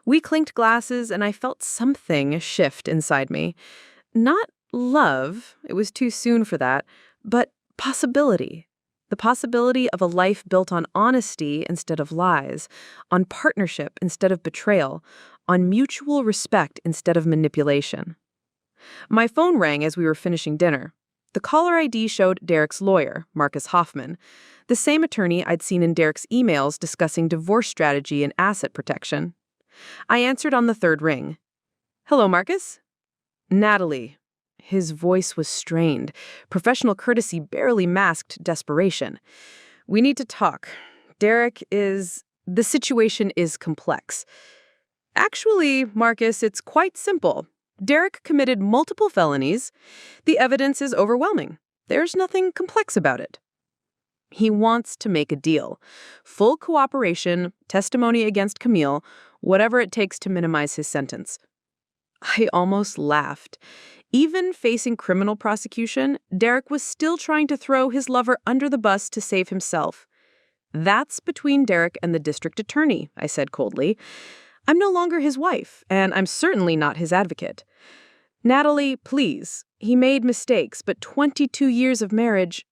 We clinked glasses, and I felt something shift inside me. Not love, it was too soon for that, but possibility. The possibility of a life built on honesty instead of lies, on partnership instead of betrayal, on mutual respect instead of manipulation. My phone rang as we were finishing dinner. The caller ID showed Derek's lawyer, Marcus Hoffman, the same attorney I'd seen in Derek's emails discussing divorce strategy and asset protection. I answered on the third ring. Hello, Marcus? Natalie. His voice was strained. Professional courtesy barely masked desperation. We need to talk. The situation is complex. Actually, Marcus, it's quite simple. Derek committed multiple felonies. The evidence is overwhelming. There's nothing complex about it. He wants to make a deal. Full cooperation, testimony against Camille, whatever it takes to minimize his sentence. I almost laughed. Even facing criminal prosecution, Derek was still trying to throw his lover under the bus to save himself. "That's between Derek and the district attorney," I said coldly. "I'm no longer his wife, and I'm certainly not his advocate. Natalie, please. He made mistakes, but 22 years of marriage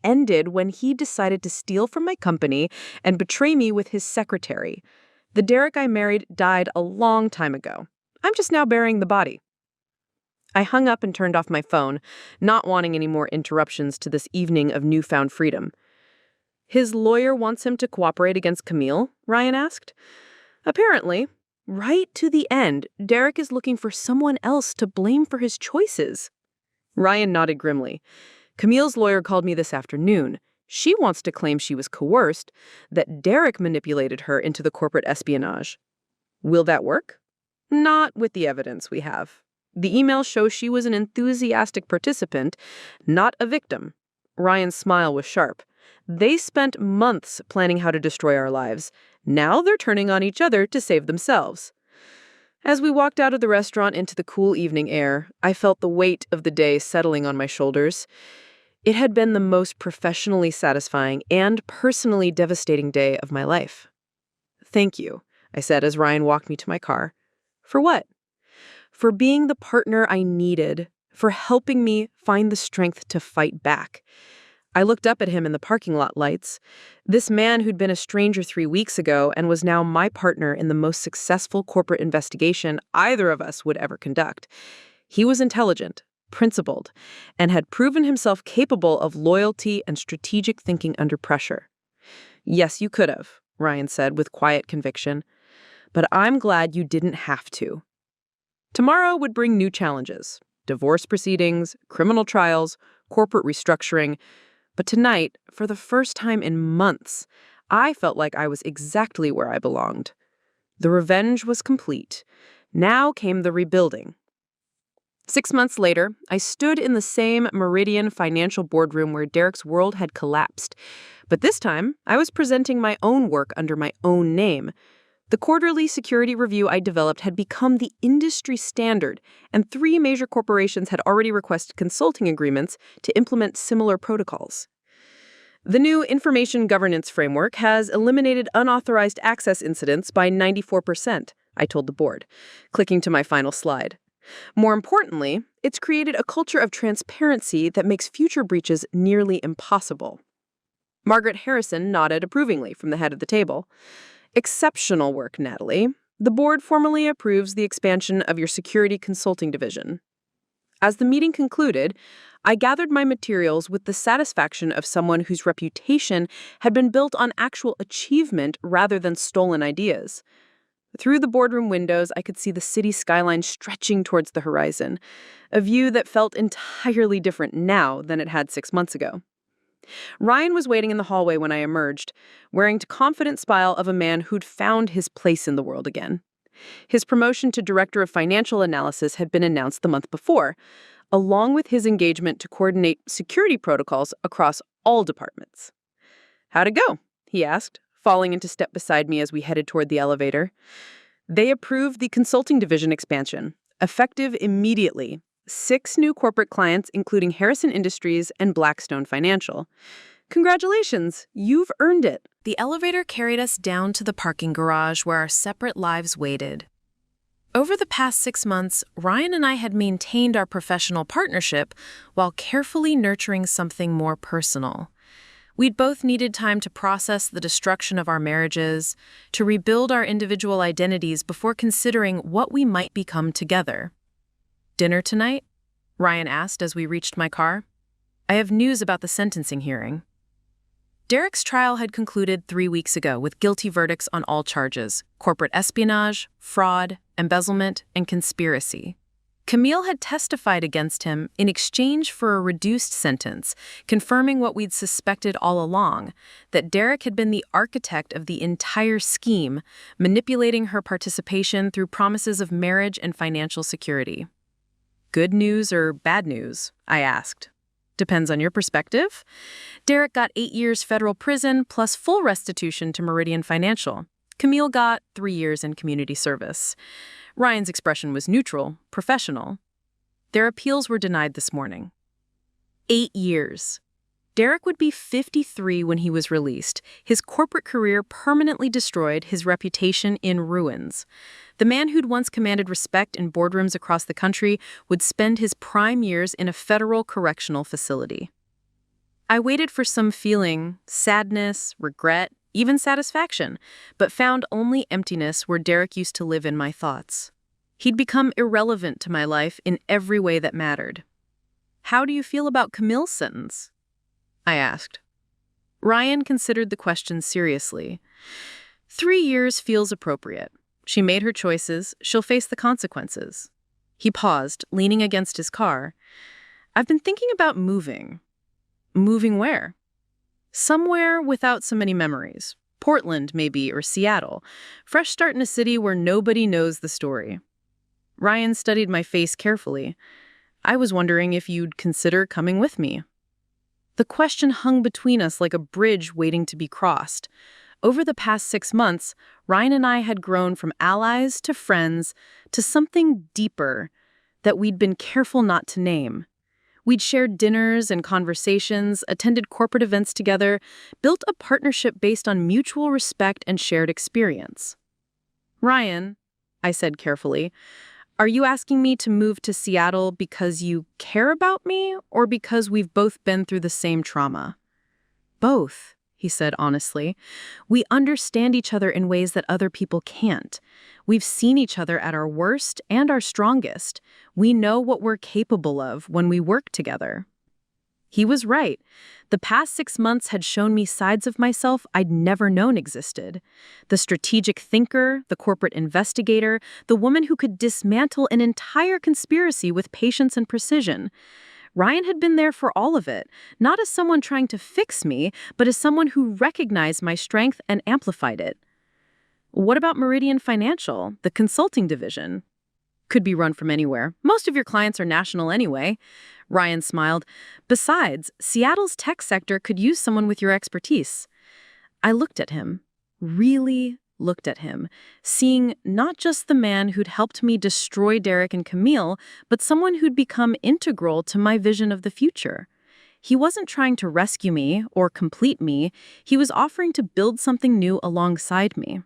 ended when he decided to steal from my company and betray me with his secretary. The Derek I married died a long time ago. I'm just now burying the body." I hung up and turned off my phone, not wanting any more interruptions to this evening of newfound freedom. "His lawyer wants him to cooperate against Camille?" Ryan asked. "Apparently. Right to the end, Derek is looking for someone else to blame for his choices." Ryan nodded grimly. "Camille's lawyer called me this afternoon. She wants to claim she was coerced, that Derek manipulated her into the corporate espionage. Will that work?" "Not with the evidence we have. The email shows she was an enthusiastic participant, not a victim." Ryan's smile was sharp. "They spent months planning how to destroy our lives. Now they're turning on each other to save themselves." As we walked out of the restaurant into the cool evening air, I felt the weight of the day settling on my shoulders. It had been the most professionally satisfying and personally devastating day of my life. "Thank you," I said as Ryan walked me to my car. "For what?" "For being the partner I needed, for helping me find the strength to fight back." I looked up at him in the parking lot lights. This man who'd been a stranger 3 weeks ago and was now my partner in the most successful corporate investigation either of us would ever conduct. He was intelligent, principled, and had proven himself capable of loyalty and strategic thinking under pressure. "Yes, you could have," Ryan said with quiet conviction. "But I'm glad you didn't have to." Tomorrow would bring new challenges: divorce proceedings, criminal trials, corporate restructuring. But tonight, for the first time in months, I felt like I was exactly where I belonged. The revenge was complete. Now came the rebuilding. 6 months later, I stood in the same Meridian financial boardroom where Derek's world had collapsed. But this time, I was presenting my own work under my own name. The quarterly security review I developed had become the industry standard, and 3 major corporations had already requested consulting agreements to implement similar protocols. The new information governance framework has eliminated unauthorized access incidents by 94%, I told the board, clicking to my final slide. More importantly, it's created a culture of transparency that makes future breaches nearly impossible. Margaret Harrison nodded approvingly from the head of the table. "Exceptional work, Natalie. The board formally approves the expansion of your security consulting division." As the meeting concluded, I gathered my materials with the satisfaction of someone whose reputation had been built on actual achievement rather than stolen ideas. Through the boardroom windows, I could see the city skyline stretching towards the horizon, a view that felt entirely different now than it had 6 months ago. Ryan was waiting in the hallway when I emerged, wearing the confident smile of a man who'd found his place in the world again. His promotion to Director of Financial Analysis had been announced the month before, along with his engagement to coordinate security protocols across all departments. "How'd it go?" he asked, falling into step beside me as we headed toward the elevator. "They approved the consulting division expansion, effective immediately. 6 new corporate clients, including Harrison Industries and Blackstone Financial. Congratulations, you've earned it." The elevator carried us down to the parking garage where our separate lives waited. Over the past 6 months, Ryan and I had maintained our professional partnership while carefully nurturing something more personal. We'd both needed time to process the destruction of our marriages, to rebuild our individual identities before considering what we might become together. "Dinner tonight?" Ryan asked as we reached my car. "I have news about the sentencing hearing." Derek's trial had concluded 3 weeks ago with guilty verdicts on all charges: corporate espionage, fraud, embezzlement, and conspiracy. Camille had testified against him in exchange for a reduced sentence, confirming what we'd suspected all along, that Derek had been the architect of the entire scheme, manipulating her participation through promises of marriage and financial security. "Good news or bad news?" I asked. "Depends on your perspective." Derek got 8 years federal prison plus full restitution to Meridian Financial. Camille got 3 years in community service. Ryan's expression was neutral, professional. Their appeals were denied this morning. 8 years. Derek would be 53 when he was released, his corporate career permanently destroyed, his reputation in ruins. The man who'd once commanded respect in boardrooms across the country would spend his prime years in a federal correctional facility. I waited for some feeling, sadness, regret, even satisfaction, but found only emptiness where Derek used to live in my thoughts. He'd become irrelevant to my life in every way that mattered. "How do you feel about Camille's sentence?" I asked. Ryan considered the question seriously. 3 years feels appropriate. She made her choices. She'll face the consequences. He paused, leaning against his car. "I've been thinking about moving." "Moving where?" "Somewhere without so many memories. Portland, maybe, or Seattle. Fresh start in a city where nobody knows the story." Ryan studied my face carefully. "I was wondering if you'd consider coming with me." The question hung between us like a bridge waiting to be crossed. Over the past 6 months, Ryan and I had grown from allies to friends to something deeper that we'd been careful not to name. We'd shared dinners and conversations, attended corporate events together, built a partnership based on mutual respect and shared experience. "Ryan," I said carefully, "are you asking me to move to Seattle because you care about me or because we've both been through the same trauma?" "Both," he said honestly. "We understand each other in ways that other people can't. We've seen each other at our worst and our strongest. We know what we're capable of when we work together." He was right. The past 6 months had shown me sides of myself I'd never known existed. The strategic thinker, the corporate investigator, the woman who could dismantle an entire conspiracy with patience and precision. Ryan had been there for all of it, not as someone trying to fix me, but as someone who recognized my strength and amplified it. "What about Meridian Financial, the consulting division?" "Could be run from anywhere. Most of your clients are national anyway." Ryan smiled. "Besides, Seattle's tech sector could use someone with your expertise." I looked at him, really looked at him, seeing not just the man who'd helped me destroy Derek and Camille, but someone who'd become integral to my vision of the future. He wasn't trying to rescue me or complete me. He was offering to build something new alongside me.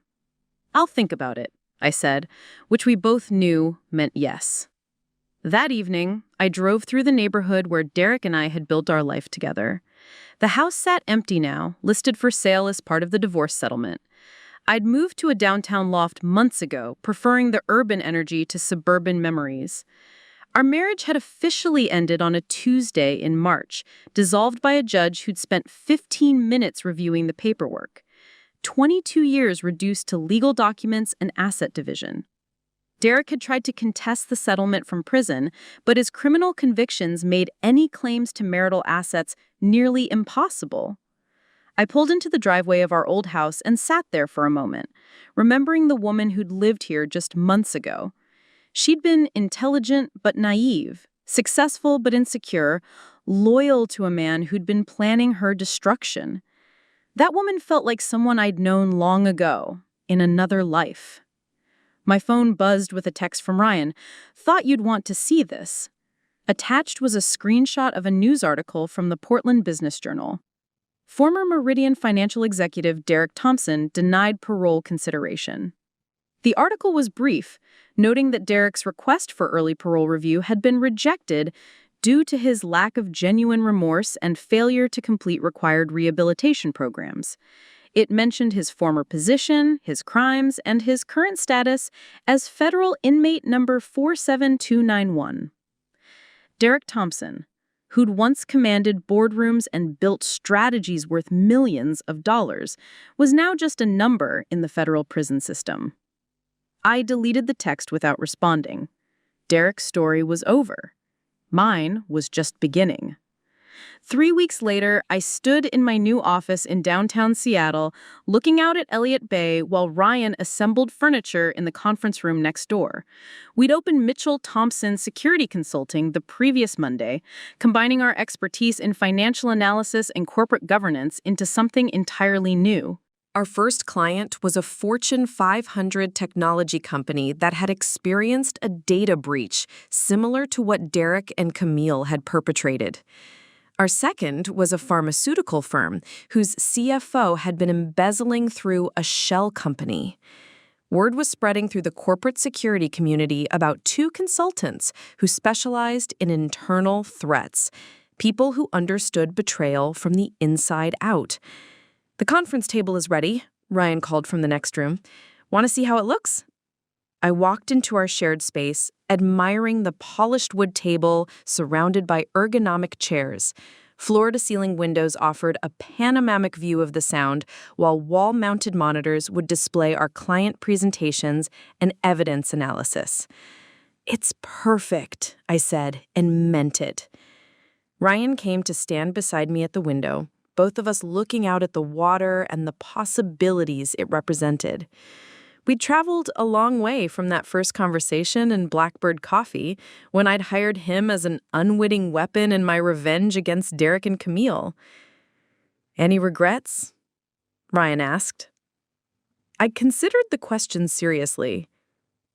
"I'll think about it," I said, which we both knew meant yes. That evening, I drove through the neighborhood where Derek and I had built our life together. The house sat empty now, listed for sale as part of the divorce settlement. I'd moved to a downtown loft months ago, preferring the urban energy to suburban memories. Our marriage had officially ended on a Tuesday in March, dissolved by a judge who'd spent 15 minutes reviewing the paperwork. 22 years reduced to legal documents and asset division. Derek had tried to contest the settlement from prison, but his criminal convictions made any claims to marital assets nearly impossible. I pulled into the driveway of our old house and sat there for a moment, remembering the woman who'd lived here just months ago. She'd been intelligent but naive, successful but insecure, loyal to a man who'd been planning her destruction. That woman felt like someone I'd known long ago, in another life. My phone buzzed with a text from Ryan. "Thought you'd want to see this." Attached was a screenshot of a news article from the Portland Business Journal. Former Meridian financial executive Derek Thompson denied parole consideration. The article was brief, noting that Derek's request for early parole review had been rejected due to his lack of genuine remorse and failure to complete required rehabilitation programs. It mentioned his former position, his crimes, and his current status as federal inmate number 47291. Derek Thompson, who'd once commanded boardrooms and built strategies worth millions of dollars, was now just a number in the federal prison system. I deleted the text without responding. Derek's story was over. Mine was just beginning. 3 weeks later, I stood in my new office in downtown Seattle, looking out at Elliott Bay while Ryan assembled furniture in the conference room next door. We'd opened Mitchell Thompson Security Consulting the previous Monday, combining our expertise in financial analysis and corporate governance into something entirely new. Our first client was a Fortune 500 technology company that had experienced a data breach similar to what Derek and Camille had perpetrated. Our second was a pharmaceutical firm whose CFO had been embezzling through a shell company. Word was spreading through the corporate security community about two consultants who specialized in internal threats, people who understood betrayal from the inside out. "The conference table is ready," Ryan called from the next room. "Want to see how it looks?" I walked into our shared space, admiring the polished wood table surrounded by ergonomic chairs. Floor-to-ceiling windows offered a panoramic view of the sound, while wall-mounted monitors would display our client presentations and evidence analysis. "It's perfect," I said, and meant it. Ryan came to stand beside me at the window, both of us looking out at the water and the possibilities it represented. We'd traveled a long way from that first conversation and Blackbird coffee, when I'd hired him as an unwitting weapon in my revenge against Derek and Camille. "Any regrets?" Ryan asked. I considered the question seriously.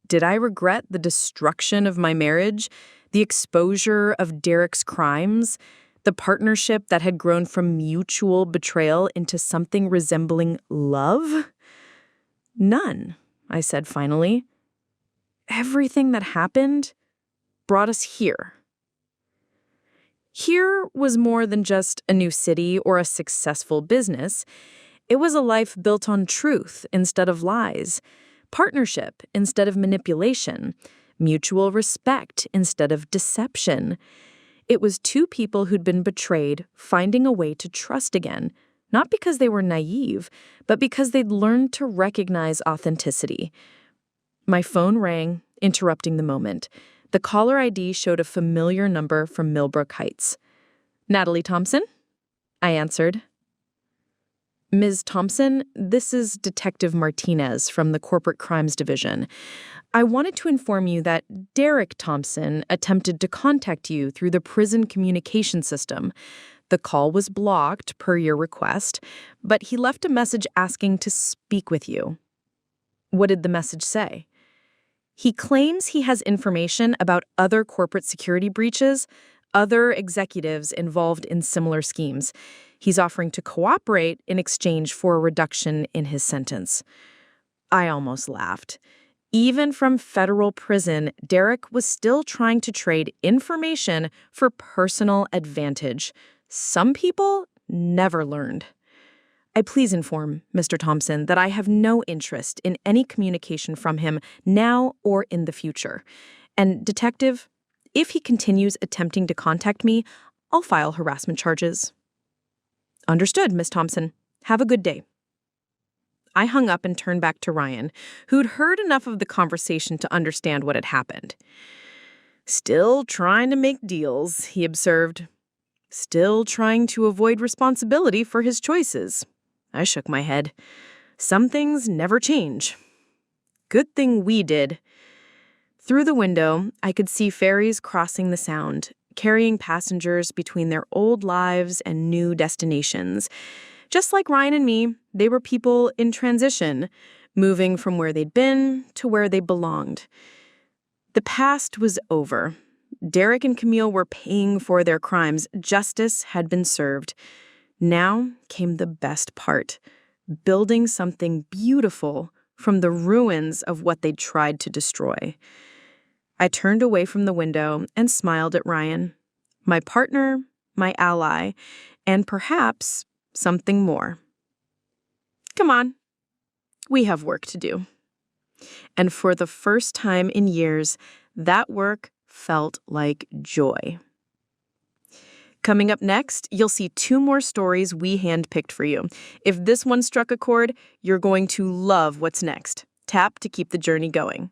Did I regret the destruction of my marriage, the exposure of Derek's crimes, the partnership that had grown from mutual betrayal into something resembling love? "None," I said finally. "Everything that happened brought us here." Here was more than just a new city or a successful business. It was a life built on truth instead of lies, partnership instead of manipulation, mutual respect instead of deception. It was two people who'd been betrayed finding a way to trust again, not because they were naive, but because they'd learned to recognize authenticity. My phone rang, interrupting the moment. The caller ID showed a familiar number from Millbrook Heights. "Natalie Thompson?" I answered. "Ms. Thompson, this is Detective Martinez from the Corporate Crimes Division. I wanted to inform you that Derek Thompson attempted to contact you through the prison communication system. The call was blocked per your request, but he left a message asking to speak with you." "What did the message say?" "He claims he has information about other corporate security breaches, other executives involved in similar schemes. He's offering to cooperate in exchange for a reduction in his sentence." I almost laughed. Even from federal prison, Derek was still trying to trade information for personal advantage. Some people never learned. "I please inform Mr. Thompson that I have no interest in any communication from him now or in the future. And, Detective, if he continues attempting to contact me, I'll file harassment charges." "Understood, Miss Thompson. Have a good day." I hung up and turned back to Ryan, who'd heard enough of the conversation to understand what had happened. "Still trying to make deals," he observed. "Still trying to avoid responsibility for his choices." I shook my head. Some things never change. Good thing we did. Through the window, I could see ferries crossing the Sound, carrying passengers between their old lives and new destinations. Just like Ryan and me, they were people in transition, moving from where they'd been to where they belonged. The past was over. Derek and Camille were paying for their crimes. Justice had been served. Now came the best part, building something beautiful from the ruins of what they'd tried to destroy. I turned away from the window and smiled at Ryan, my partner, my ally, and perhaps something more. Come on, we have work to do. And for the first time in years, that work felt like joy. Coming up next, you'll see 2 more stories we handpicked for you. If this one struck a chord, you're going to love what's next. Tap to keep the journey going.